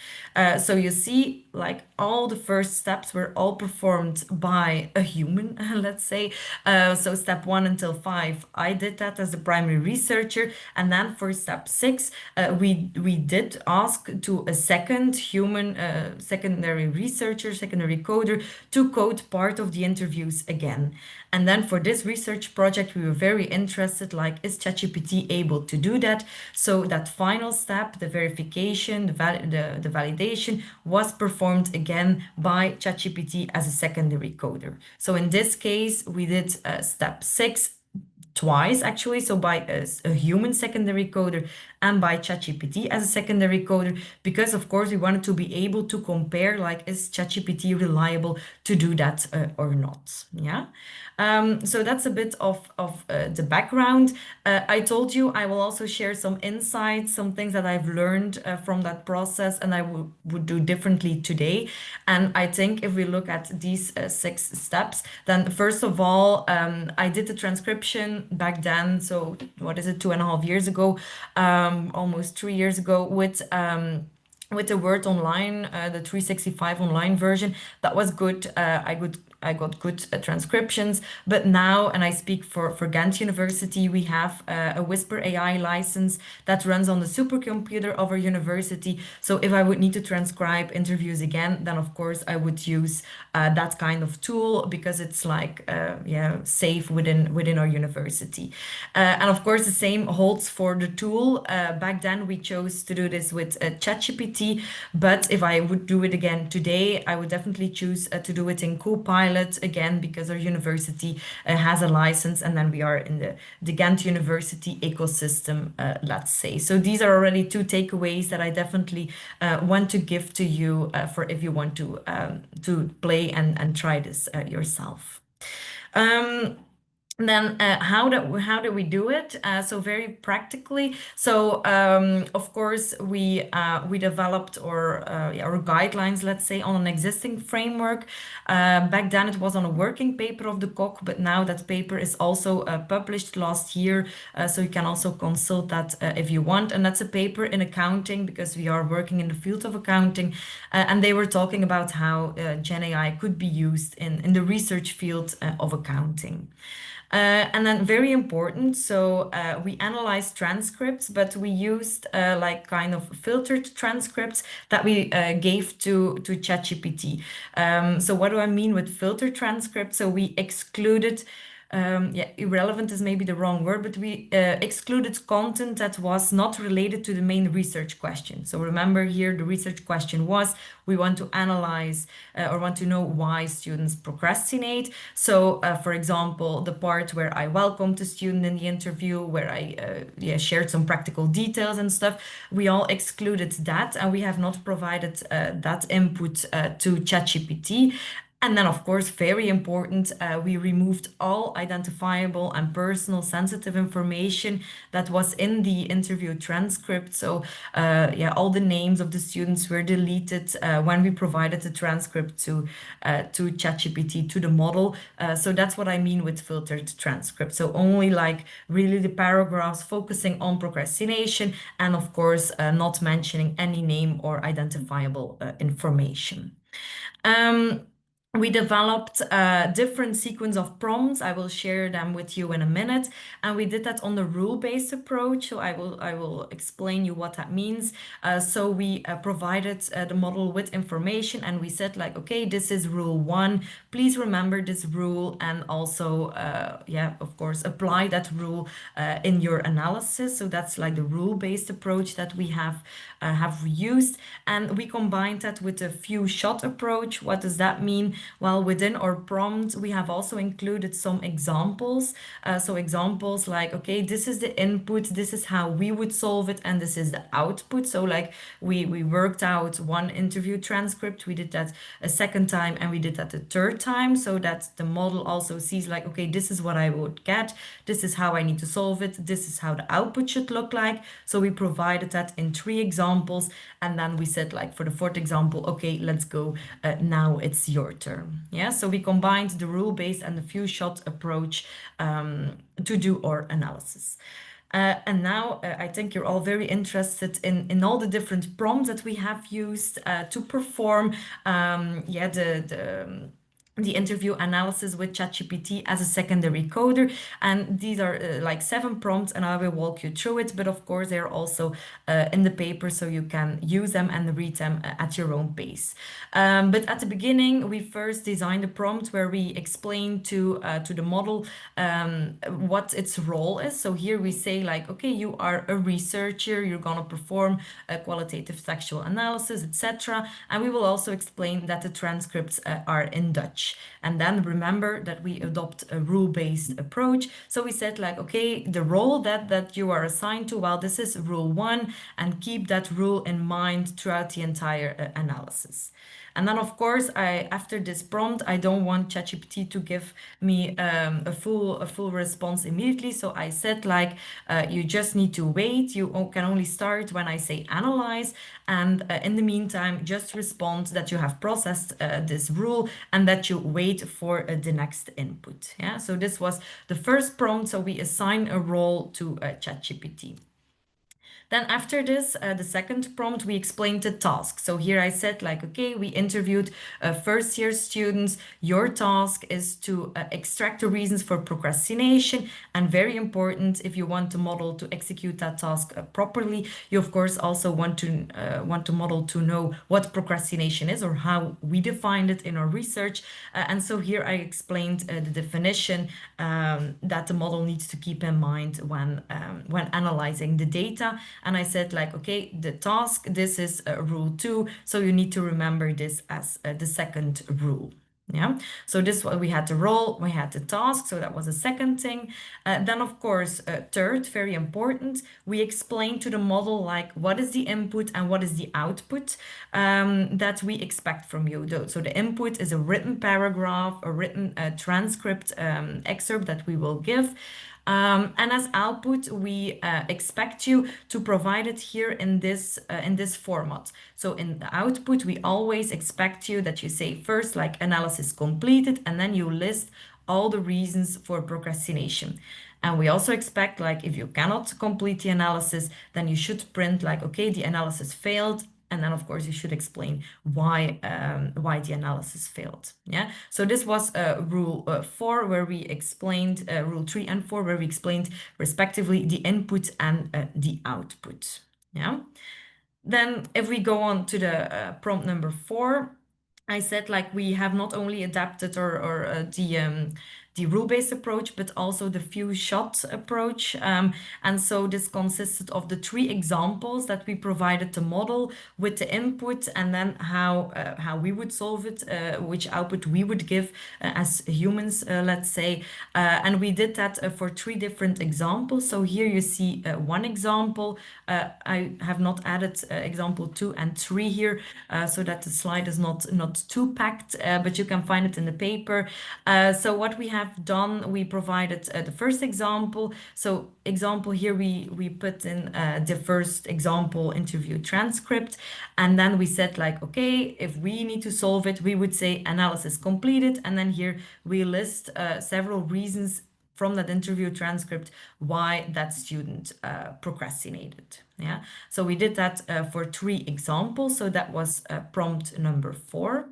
So you see, like, all the first steps were all performed by a human, let's say. So step 1 until 5, I did that as a primary researcher. And then for step 6, we did ask to a second human, secondary researcher, secondary coder, to code part of the interviews again. And then for this research project, we were very interested, like, is ChatGPT able to do that? So that final step, the verification, the validation, was performed again by ChatGPT as a secondary coder. So in this case, we did step 6 twice, actually, so by a human secondary coder and by ChatGPT as a secondary coder, because of course we wanted to be able to compare, like, is ChatGPT reliable to do that or not? Yeah. So that's a bit of the background. I told you I will also share some insights, some things that I've learned from that process, and I would do differently today. And I think if we look at these 6 steps, then first of all, I did the transcription back then. So what is it, 2.5 years ago, almost 3 years ago, with the Word Online, the 365 online version. That was good. I got good transcriptions. But now, and I speak for Ghent University, we have a Whisper AI license that runs on the supercomputer of our university. So if I would need to transcribe interviews again, then of course I would use that kind of tool, because it's like safe within our university. And of course the same holds for the tool. Back then we chose to do this with ChatGPT, but if I would do it again today, I would definitely choose to do it in Copilot again, because our university has a license, and then we are in the Ghent University ecosystem, let's say. So these are already two takeaways that I definitely want to give to you for if you want to play and try this yourself. Then how do we do it? So very practically. So of course we developed our guidelines, let's say, on an existing framework. Back then it was on a working paper of the KOK, but now that paper is also published last year, so you can also consult that if you want. And that's a paper in accounting, because we are working in the field of accounting, and they were talking about how GenAI could be used in the research field of accounting. And then very important, so we analyzed transcripts, but we used like kind of filtered transcripts that we gave to ChatGPT. So what do I mean with filtered transcripts? So we excluded irrelevant is maybe the wrong word, but we excluded content that was not related to the main research question. So remember here, the research question was, we want to analyze or want to know why students procrastinate. So for example, the part where I welcomed the student in the interview, where I shared some practical details and stuff, we all excluded that, and we have not provided that input to ChatGPT. And then, of course, very important, we removed all identifiable and personal sensitive information that was in the interview transcript. So all the names of the students were deleted when we provided the transcript to ChatGPT, to the model. So that's what I mean with filtered transcript. So only like really the paragraphs focusing on procrastination, and of course, not mentioning any name or identifiable information. We developed a different sequence of prompts. I will share them with you in a minute. And we did that on the rule-based approach. So I will explain you what that means. So we provided the model with information, and we said like, okay, this is rule 1. Please remember this rule, and also, of course, apply that rule in your analysis. So that's like the rule-based approach that we have used. And we combined that with a few-shot approach. What does that mean? Well, within our prompt, we have also included some examples. So examples like, okay, this is the input, this is how we would solve it, and this is the output. So like we worked out one interview transcript, we did that a second time, and we did that a third time, so that the model also sees like, okay, this is what I would get, this is how I need to solve it, this is how the output should look like. So we provided that in 3 examples, and then we said like for the 4th example, okay, let's go, now it's your turn. Yeah, so we combined the rule-based and the few-shot approach to do our analysis. And now I think you're all very interested in all the different prompts that we have used to perform the interview analysis with ChatGPT as a secondary coder. And these are like 7 prompts, and I will walk you through it. But of course, they're also in the paper, so you can use them and read them at your own pace. But at the beginning, we first designed a prompt where we explain to the model what its role is. So here we say like, okay, you are a researcher, you're going to perform a qualitative textual analysis, etc. And we will also explain that the transcripts are in Dutch. And then remember that we adopt a rule-based approach. So we said like, okay, the role that you are assigned to, well, this is rule 1, and keep that rule in mind throughout the entire analysis. And then, of course, after this prompt, I don't want ChatGPT to give me a full response immediately. So I said, like, you just need to wait. You can only start when I say analyze. And in the meantime, just respond that you have processed this rule and that you wait for the next input. Yeah. So this was the first prompt. So we assign a role to ChatGPT. Then after this, the second prompt, we explained the task. So here I said like, okay, we interviewed first year students. Your task is to extract the reasons for procrastination. And very important, if you want the model to execute that task properly, you of course also want to model to know what procrastination is or how we defined it in our research. And so here I explained the definition that the model needs to keep in mind when analyzing the data. And I said like, okay, the task, this is rule 2, so you need to remember this as the second rule. Yeah, so this we had the role, we had the task, so that was the second thing. Then of course, third, very important, we explain to the model like what is the input and what is the output that we expect from you. So the input is a written paragraph, a written transcript excerpt that we will give. And as output, we expect you to provide it here in this format. So in the output, we always expect you that you say first like analysis completed, and then you list all the reasons for procrastination. And we also expect like if you cannot complete the analysis, then you should print like, okay, the analysis failed. And then, of course, you should explain why the analysis failed. Yeah. So this was rule 4, where we explained rule 3 and 4, where we explained respectively the input and the output. Yeah. Then, if we go on to the prompt number 4, I said like we have not only adapted or the rule-based approach, but also the few-shot approach. And so this consisted of the 3 examples that we provided the model with the input, and then how we would solve it, which output we would give as humans, let's say. And we did that for 3 different examples. So here you see one example. I have not added example 2 and 3 here, so that the slide is not too packed, but you can find it in the paper. So what we have done, we provided the first example. So example here, we put in the first example interview transcript, and then we said like, okay, if we need to solve it, we would say analysis completed, and then here we list several reasons from that interview transcript why that student procrastinated. Yeah, so we did that for 3 examples. So that was prompt number 4.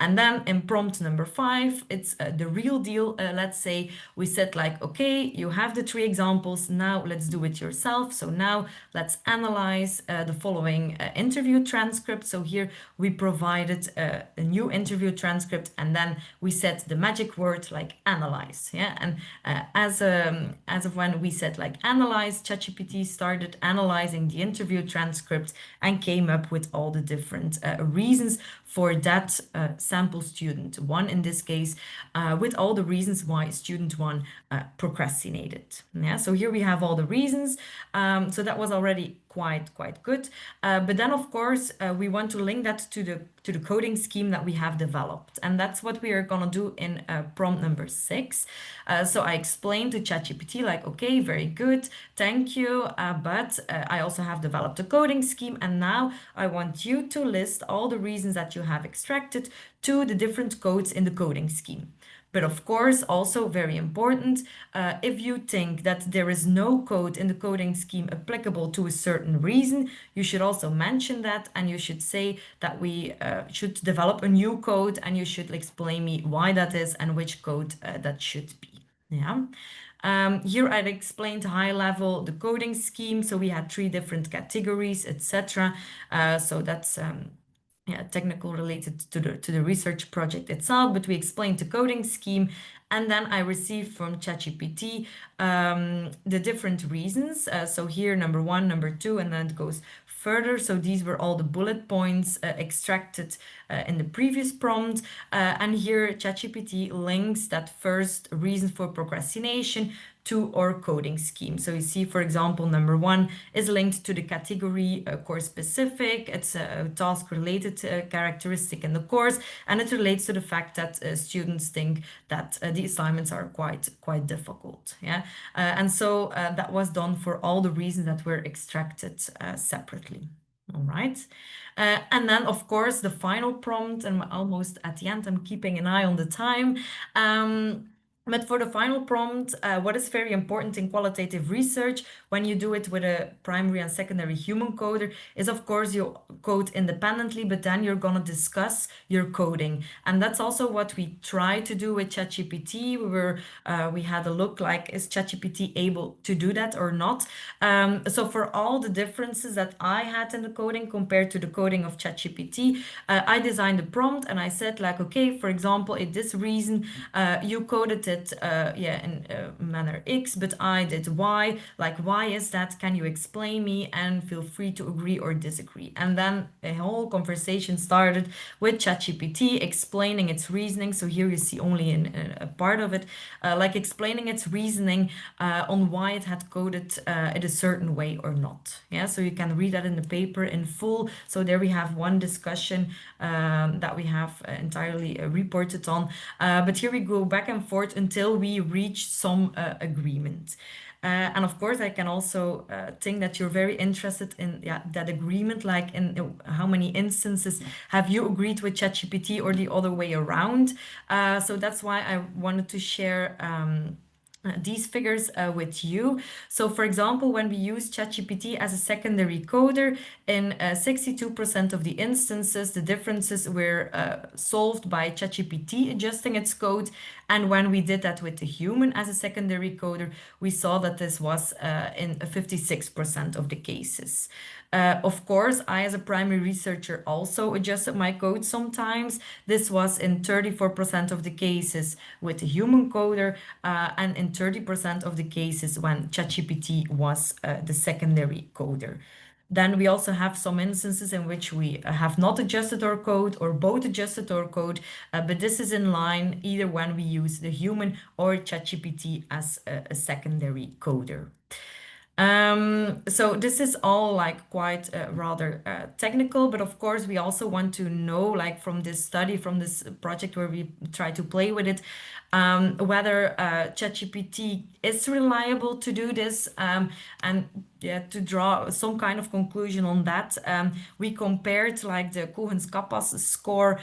And then in prompt number 5, it's the real deal. Let's say we said like, okay, you have the 3 examples. Now let's do it yourself. So now let's analyze the following interview transcript. So here we provided a new interview transcript, and then we said the magic word like analyze. Yeah, and as of when we said like analyze, ChatGPT started analyzing the interview transcript and came up with all the different reasons for that sample student 1 in this case, with all the reasons why student 1 procrastinated. Yeah, so here we have all the reasons. So that was already quite good. But then of course we want to link that to the coding scheme that we have developed, and that's what we are gonna do in prompt number 6. So I explained to ChatGPT like, okay, very good, thank you, but I also have developed a coding scheme, and now I want you to list all the reasons that you have extracted to the different codes in the coding scheme. But of course, also very important, if you think that there is no code in the coding scheme applicable to a certain reason, you should also mention that, and you should say that we should develop a new code, and you should explain me why that is and which code that should be. Yeah. Here I explained high level the coding scheme. So we had 3 different categories, etc. So that's technical related to the research project itself, but we explained the coding scheme, and then I received from ChatGPT the different reasons. So here number 1, number 2, and then it goes further. So these were all the bullet points extracted in the previous prompt. And here ChatGPT links that first reason for procrastination to our coding scheme. So you see, for example, number 1 is linked to the category course specific. It's a task related characteristic in the course, and it relates to the fact that students think that the assignments are quite difficult. Yeah, and so that was done for all the reasons that were extracted separately. All right. And then, of course, the final prompt, and almost at the end, I'm keeping an eye on the time. But for the final prompt, what is very important in qualitative research when you do it with a primary and secondary human coder is, of course, you code independently, but then you're going to discuss your coding. And that's also what we try to do with ChatGPT. We had a look like, is ChatGPT able to do that or not? So for all the differences that I had in the coding compared to the coding of ChatGPT, I designed a prompt and I said like, okay, for example, in this reason, you coded it in manner X, but I did Y. Like, why is that? Can you explain me? And feel free to agree or disagree. And then a whole conversation started with ChatGPT explaining its reasoning. So here you see only a part of it, like explaining its reasoning on why it had coded it a certain way or not. Yeah, so you can read that in the paper in full. So there we have one discussion that we have entirely reported on. But here we go back and forth until we reach some agreement. And of course, I can also think that you're very interested in that agreement, like in how many instances have you agreed with ChatGPT or the other way around. So that's why I wanted to share these figures with you. So for example, when we use ChatGPT as a secondary coder, in 62% of the instances, the differences were solved by ChatGPT adjusting its code. And when we did that with the human as a secondary coder, we saw that this was in 56% of the cases. Of course, I as a primary researcher also adjusted my code sometimes. This was in 34% of the cases with the human coder and in 30% of the cases when ChatGPT was the secondary coder. Then we also have some instances in which we have not adjusted our code or both adjusted our code, but this is in line either when we use the human or ChatGPT as a secondary coder. So this is all like quite rather technical, but of course we also want to know, like from this study, from this project where we try to play with it, whether ChatGPT is reliable to do this, and to draw some kind of conclusion on that, we compared like the Cohen's-Kappas score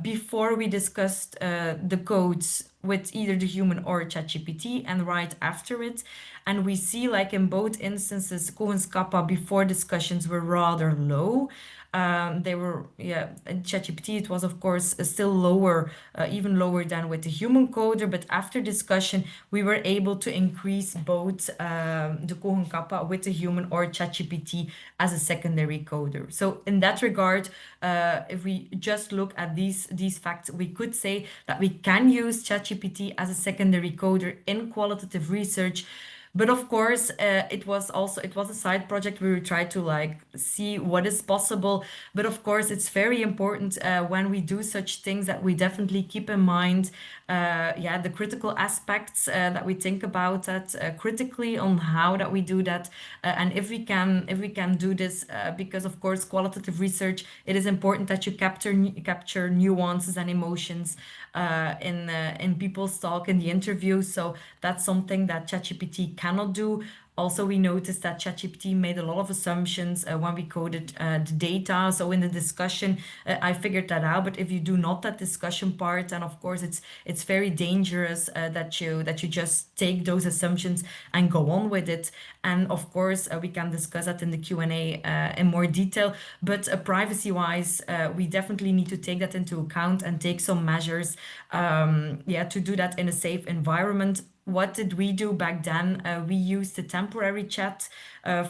before we discussed the codes with either the human or ChatGPT and right after it. And we see like in both instances, Cohen's-Kappa before discussions were rather low. They were, in ChatGPT, it was of course still lower, even lower than with the human coder, but after discussion, we were able to increase both the Cohen-Kappa with the human or ChatGPT as a secondary coder. So in that regard, if we just look at these facts, we could say that we can use ChatGPT as a secondary coder in qualitative research. But of course, it was a side project where we tried to like see what is possible. But of course, it's very important when we do such things that we definitely keep in mind, the critical aspects, that we think about that critically on how that we do that, and if we can do this, because of course, qualitative research, it is important that you capture nuances and emotions in people's talk in the interview. So that's something that ChatGPT cannot do. Also, we noticed that ChatGPT made a lot of assumptions when we coded the data. So in the discussion, I figured that out. But if you do not that discussion part, then of course it's very dangerous that you just take those assumptions and go on with it. And of course, we can discuss that in the Q&A in more detail. But privacy-wise, we definitely need to take that into account and take some measures, to do that in a safe environment. What did we do back then? We used the temporary chat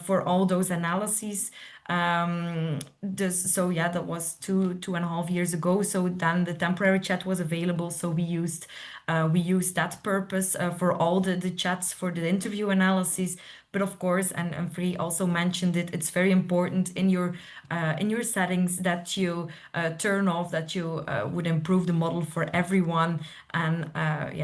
for all those analyses. That was 2.5 years ago. So then the temporary chat was available. So we used that purpose for all the chats for the interview analyses. But of course, and Free also mentioned it, it's very important in your settings that you turn off, that you would improve the model for everyone, and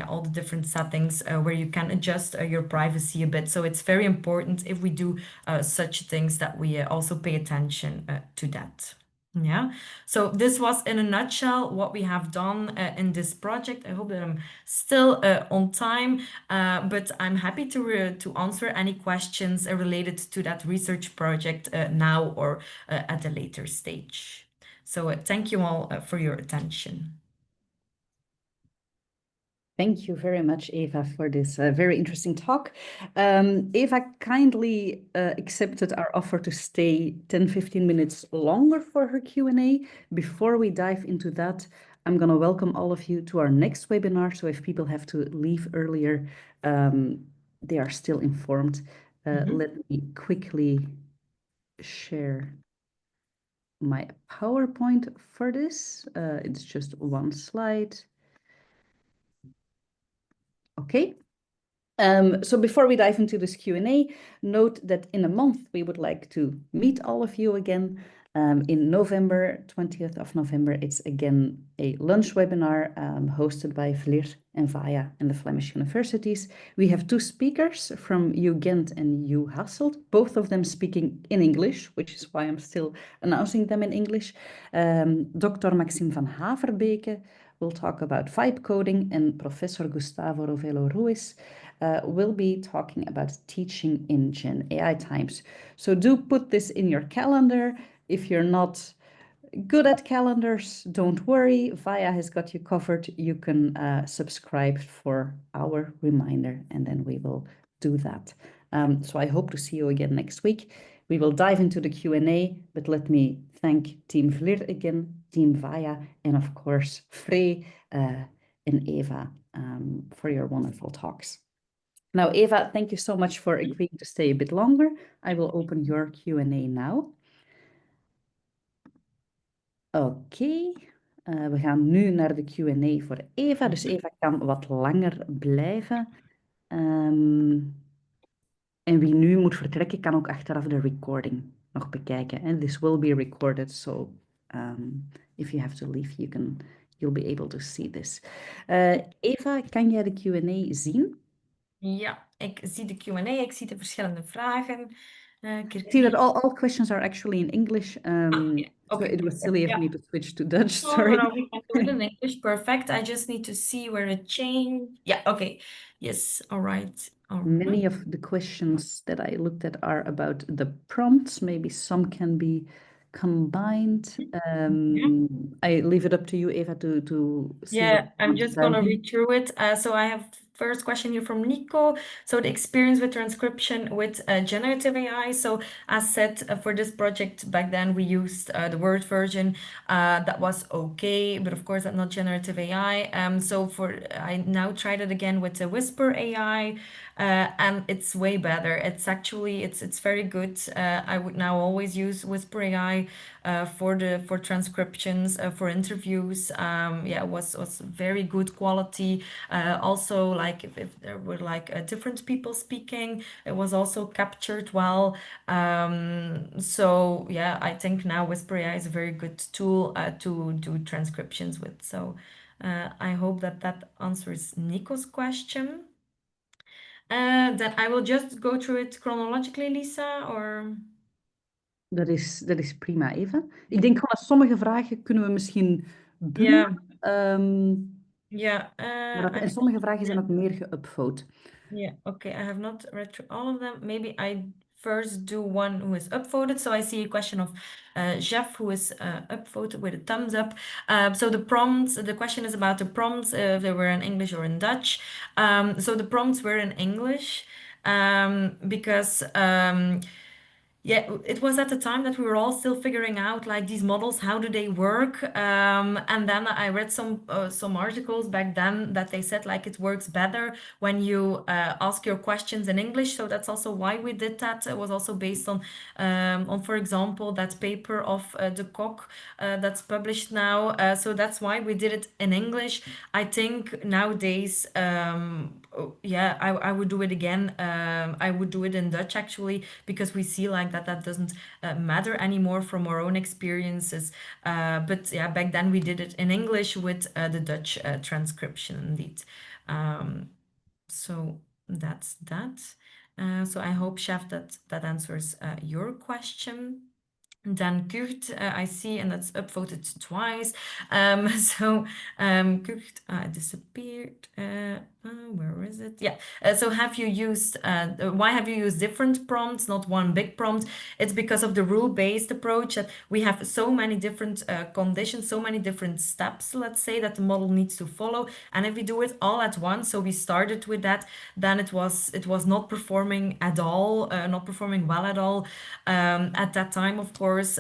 all the different settings where you can adjust your privacy a bit. So it's very important if we do such things that we also pay attention to that. Yeah, so this was in a nutshell what we have done in this project. I hope that I'm still on time, but I'm happy to answer any questions related to that research project now or at a later stage. So thank you all for your attention. Thank you very much, Eva, for this very interesting talk. Eva kindly accepted our offer to stay 10-15 minutes longer for her Q&A. Before we dive into that, I'm going to welcome all of you to our next webinar. So if people have to leave earlier, they are still informed. Let me quickly share my PowerPoint for this. It's just one slide. Okay. So before we dive into this Q&A, note that in a month we would like to meet all of you again. In November, 20th of November, it's again a lunch webinar hosted by Vlir and Vaya and the Flemish universities. We have two speakers from U Gent and U Hasselt, both of them speaking in English, which is why I'm still announcing them in English. Dr. Maxime van Haverbeke will talk about vibe coding, and Professor Gustavo Rovelo Ruiz will be talking about teaching in GenAI times. So do put this in your calendar. If you're not good at calendars, don't worry. Vaya has got you covered. You can subscribe for our reminder, and then we will do that. So I hope to see you again next week. We will dive into the Q&A, but let me thank Team Vlir again, Team Vaya, and of course, Frey and Eva for your wonderful talks. Now, Eva, thank you so much for agreeing to stay a bit longer. I will open your Q&A now. Oké, we gaan nu naar de Q&A voor Eva. Dus Eva kan wat langer blijven. En wie nu moet vertrekken, kan ook achteraf de recording nog bekijken. And this will be recorded, so if you have to leave, you'll be able to see this. Eva, kan jij de Q&A zien? Ja, ik zie de Q&A, ik zie de verschillende vragen. I see that all questions are actually in English. Okay, so it was silly of me to switch to Dutch, No, sorry. no, we can do it in English. Perfect. I just need to see where it changed. Yeah, okay. Yes, all right. Many of the questions that I looked at are about the prompts. Maybe some can be combined. I leave it up to you, Eva, to see. Yeah, I'm just going to read through it. So I have first question here from Nico. So the experience with transcription with generative AI. So as said, for this project back then, we used the Word version. That was okay, but of course, that's not generative AI. So I now tried it again with the Whisper AI. And it's way better. It's actually it's very good. I would now always use Whisper AI for transcriptions, for interviews. Yeah, it was very good quality. Also, like if there were like different people speaking, it was also captured well. So yeah, I think now Whisper AI is a very good tool to do transcriptions with. So I hope that answers Nico's question. Then I will just go through it chronologically, Lisa, or... Dat is prima, Eva. Ik denk gewoon dat sommige vragen kunnen we misschien bundelen. En sommige vragen zijn ook meer geüpvote. Yeah, okay. I have not read through all of them. Maybe I first do one who is upvoted. So I see a question of Jeff, who is upvoted with a thumbs up. So the question is about the prompts, if they were in English or in Dutch. So the prompts were in English because... yeah, it was at the time that we were all still figuring out like these models, how do they work? And then I read some articles back then that they said like it works better when you ask your questions in English. So that's also why we did that. It was also based on for example, that paper of de Kock that's published now. So that's why we did it in English. I think nowadays, yeah, I would do it again. I would do it in Dutch actually, because we see like that doesn't matter anymore from our own experiences. But yeah, back then we did it in English with the Dutch transcription indeed. So that's that. So I hope, Chef, that answers your question. Then Kurt, I see, and that's upvoted twice. So Kurt disappeared. Where is it? Yeah. So have you used, why have you used different prompts, not one big prompt? It's because of the rule-based approach that we have so many different conditions, so many different steps, let's say, that the model needs to follow. And if we do it all at once, so we started with that, then it was not performing at all, not performing well at all at that time, of course.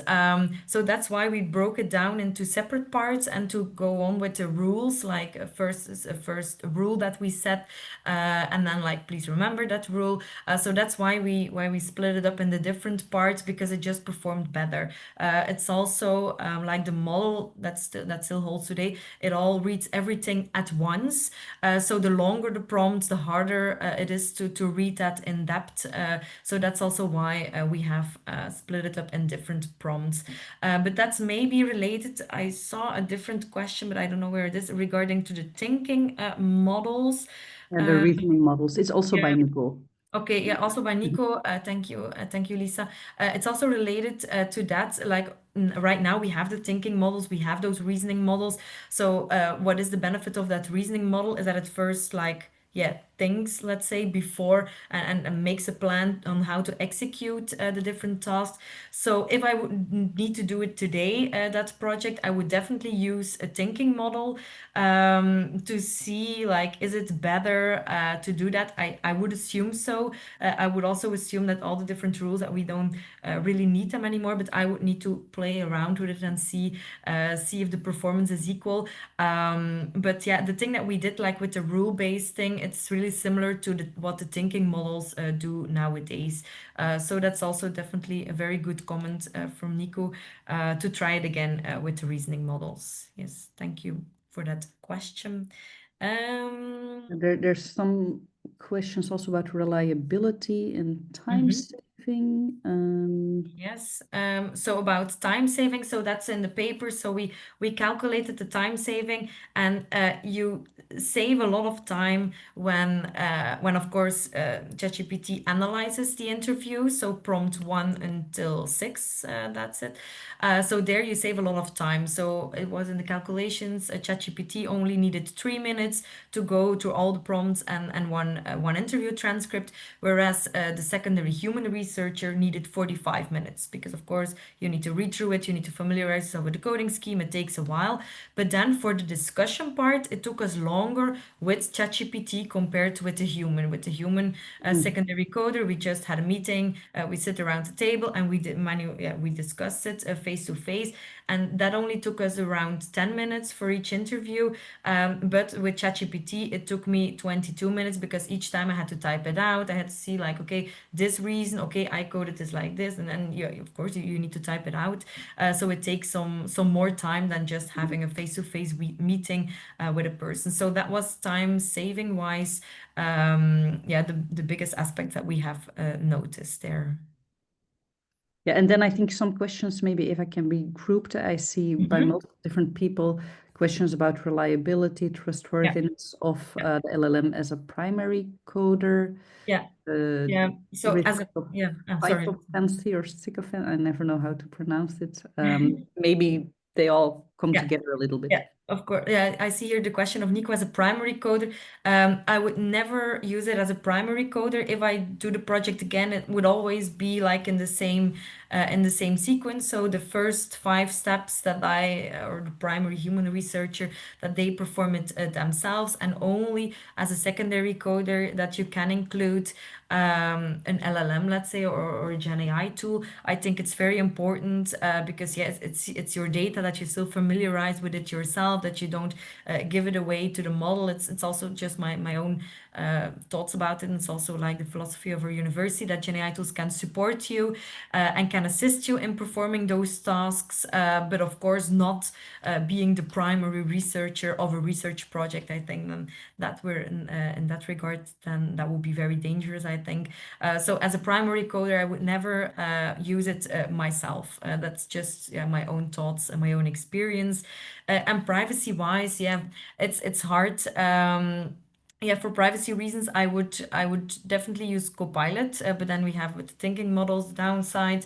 So that's why we broke it down into separate parts and to go on with the rules, like first is a first rule that we set, and then like please remember that rule. So that's why we split it up in the different parts, because it just performed better. It's also like the model that still holds today. It all reads everything at once. So the longer the prompts, the harder it is to read that in depth. So that's also why we have split it up in different prompts. But that's maybe related. I saw a different question, but I don't know where it is, regarding to the thinking models. And the reasoning models. It's also by Yeah. Nico. Okay, yeah, also by Nico. Thank you, Lisa. It's also related to that. Like right now, we have the thinking models, we have those reasoning models. So, what is the benefit of that reasoning model? Is that it first, like, yeah, thinks, let's say, before and makes a plan on how to execute the different tasks. So, if I would need to do it today, that project, I would definitely use a thinking model to see, like, is it better to do that? I would assume so. I would also assume that all the different rules, that we don't really need them anymore, but I would need to play around with it and see if the performance is equal. But yeah, the thing that we did, like with the rule-based thing, it's really similar to what the thinking models do nowadays. So that's also definitely a very good comment from Nico, to try it again with the reasoning models. Yes, thank you for that question. There's some questions also about reliability and time saving. Yes. So about time saving, so that's in the paper. So we calculated the time saving, and you save a lot of time when of course ChatGPT analyzes the interview. So prompt 1 until 6, that's it. So there you save a lot of time. So it was in the calculations. ChatGPT only needed 3 minutes to go through all the prompts and one interview transcript, whereas the secondary human researcher needed 45 minutes, because of course you need to read through it, you need to familiarize yourself with the coding scheme. It takes a while. But then for the discussion part, it took us longer with ChatGPT compared with the human. With the human secondary coder, we just had a meeting, we sit around the table, and we discussed it face to face, and that only took us around 10 minutes for each interview. But with ChatGPT, it took me 22 minutes, because each time I had to type it out. I had to see, like, okay, this reason, okay, I coded this like this, and then of course you need to type it out. So it takes some more time than just having a face-to-face meeting with a person. So that was time saving wise, yeah, the biggest aspect that we have noticed there. Yeah, and then I think some questions, maybe if I can be grouped, I see by most different people, questions about reliability, trustworthiness of the LLM as a primary coder. Yeah. Yeah. So risk as a of I'm sorry. sycophancy or sycophant, I never know how to pronounce it. Maybe they all come together a little bit. Yeah, of course. Yeah, I see here the question of Nico as a primary coder. I would never use it as a primary coder. If I do the project again, it would always be like in the same sequence. So the first 5 steps that or the primary human researcher, that they perform it themselves, and only as a secondary coder that you can include an LLM, let's say, or a GenAI tool. I think it's very important, because yes, it's your data, that you still familiarize with it yourself, that you don't give it away to the model. It's also just my own thoughts about it, and it's also like the philosophy of our university, that GenAI tools can support you and can assist you in performing those tasks, but of course not being the primary researcher of a research project. I think then that we're in that regard, then that would be very dangerous, I think. So as a primary coder, I would never use it myself. That's just my own thoughts and my own experience. And privacy wise, yeah, it's hard. Yeah, for privacy reasons, I would definitely use Copilot, but then we have with thinking models downside.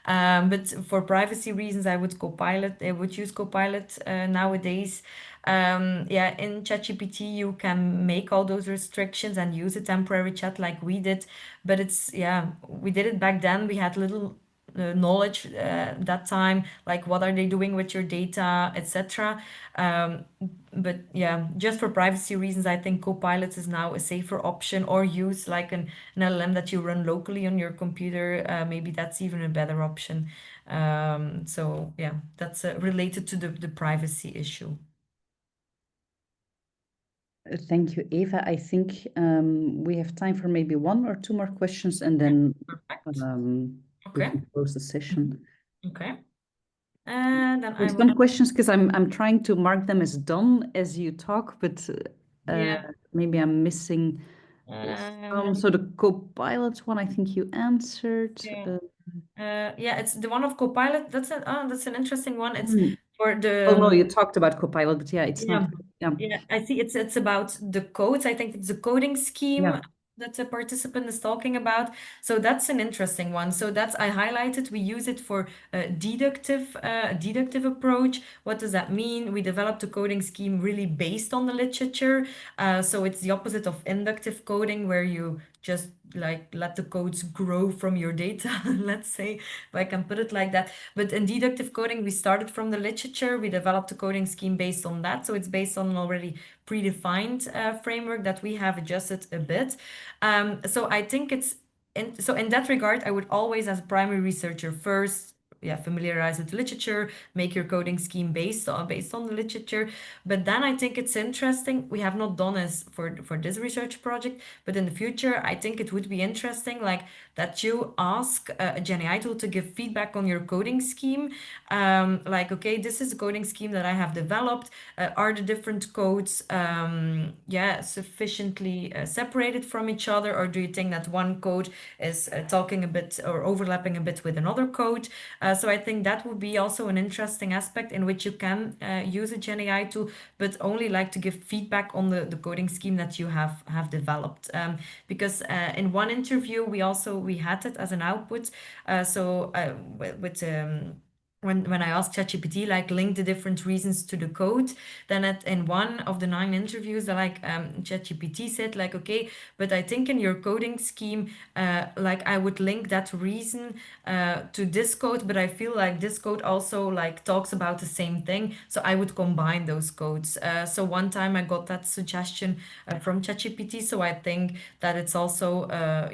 But for privacy reasons, I would use Copilot nowadays. Yeah, in ChatGPT, you can make all those restrictions and use a temporary chat like we did. But we did it back then. We had little knowledge that time, like what are they doing with your data, etc. But yeah, just for privacy reasons, I think Copilot is now a safer option, or use like an LLM that you run locally on your computer. Maybe that's even a better option. So yeah, that's related to the privacy issue. Thank you, Eva. I think we have time for maybe one or two more questions, and then Perfect. we Okay. can close the session. Okay. And then I There's will. some questions because I'm trying to mark them as done as you talk, but Yeah. maybe I'm missing some. So the Copilot one, I think you answered. Yeah. Yeah, it's the one of Copilot. That's an interesting one. It's Hmm. for the. Oh no, you talked about Copilot, but yeah, it's Yeah. not. Yeah. Yeah, I see it's about the codes. I think it's a coding scheme Yeah. that a participant is talking about. So that's an interesting one. So that's I highlighted. We use it for a deductive approach. What does that mean? We developed a coding scheme really based on the literature. So it's the opposite of inductive coding, where you just like let the codes grow from your data, let's say, if I can put it like that. But in deductive coding, we started from the literature. We developed a coding scheme based on that. So it's based on an already predefined framework that we have adjusted a bit. So I think so in that regard, I would always, as a primary researcher, first familiarize with the literature, make your coding scheme based on the literature. But then I think it's interesting. We have not done this for this research project, but in the future, I think it would be interesting, like that you ask a GenAI tool to give feedback on your coding scheme. Like, okay, this is a coding scheme that I have developed. Are the different codes sufficiently separated from each other, or do you think that one code is talking a bit or overlapping a bit with another code? So I think that would be also an interesting aspect in which you can use a GenAI tool, but only like to give feedback on the coding scheme that you have developed. Because in one interview, we had it as an output. When I asked ChatGPT, like link the different reasons to the code, then in one of the 9 interviews, ChatGPT said like, okay, but I think in your coding scheme, like I would link that reason to this code, but I feel like this code also like talks about the same thing, so I would combine those codes. So one time I got that suggestion from ChatGPT, so I think that it's also a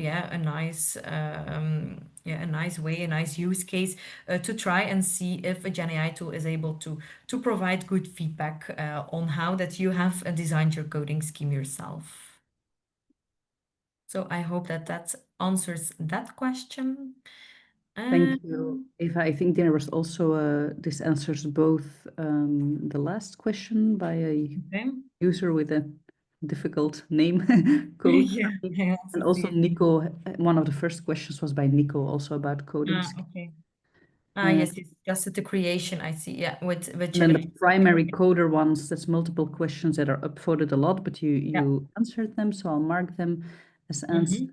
nice way, a nice use case to try and see if a GenAI tool is able to provide good feedback on how that you have designed your coding scheme yourself. So I hope that answers that question. Thank you, Eva. I think there was also this answers both the last question by a user with a difficult name code. Yeah, And also Nico, one of the first questions was by Nico, also about coding. okay. Yes, that's the creation, I see. Yeah, with and then the primary coder ones, that's multiple questions that are upvoted a lot, but you answered them, so I'll mark them as answered.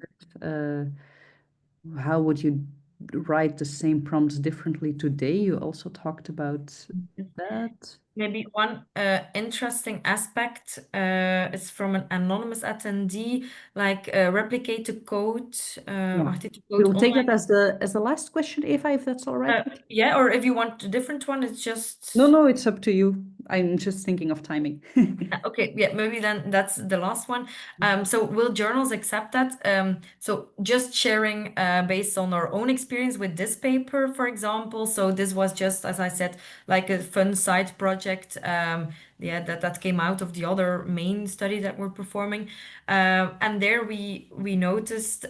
How would you write the same prompts differently today? You also talked about that. Maybe one interesting aspect is from an anonymous attendee, like replicate the code. We'll take that as the last question, Eva, if that's all right with you. Yeah, or if you want a different one, it's just... No, it's up to you. I'm just thinking of timing. Okay, yeah, maybe then that's the last one. So will journals accept that? So just sharing based on our own experience with this paper, for example. So this was just, as I said, like a fun side project. That came out of the other main study that we're performing. And there we noticed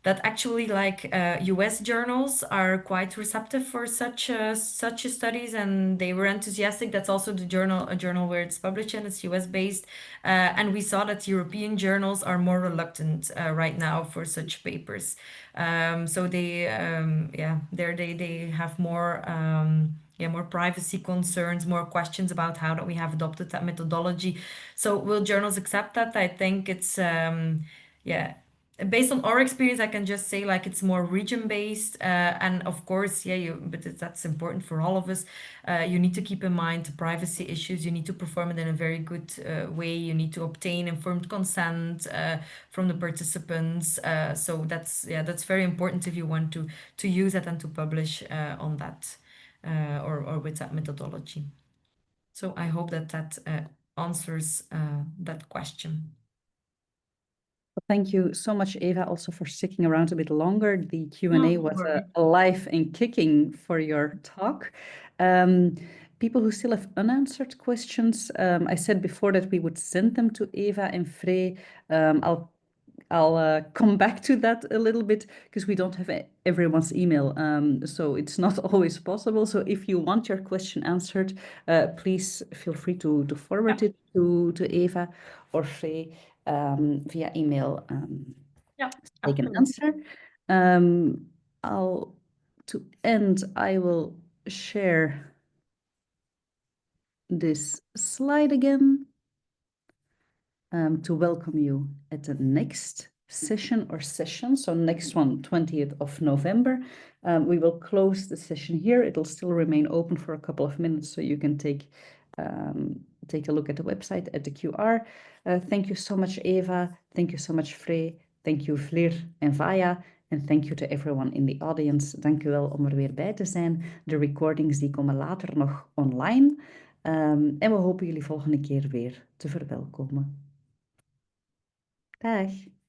that actually like US journals are quite receptive for such studies, and they were enthusiastic. That's also a journal where it's published, and it's US based. And we saw that European journals are more reluctant right now for such papers. So they have more more privacy concerns, more questions about how that we have adopted that methodology. So will journals accept that? I think it's yeah. Based on our experience, I can just say like it's more region-based, and of course, but that's important for all of us. You need to keep in mind the privacy issues. You need to perform it in a very good way. You need to obtain informed consent from the participants. So that's very important if you want to use it and to publish on that or with that methodology. So I hope that answers that question. Thank you so much, Eva, also for sticking around a bit longer. The Q&A was alive and kicking for your talk. People who still have unanswered questions, I said before that we would send them to Eva and Frey. I'll come back to that a little bit because we don't have everyone's email, so it's not always possible. So if you want your question answered, please feel free to forward it to Eva or Frey via email. Take an answer. To end, I will share this slide again. To welcome you at the next session or sessions. So next one, 20th of November. We will close the session here. It'll still remain open for a couple of minutes, so you can take a look at the website at the QR. Thank you so much, Eva. Thank you so much, Frey. Thank you, Vlir en Vaya. And thank you to everyone in the audience. Dank u wel om er weer bij te zijn. De recordings die komen later nog online. En we hopen jullie volgende keer weer te verwelkomen. Dag.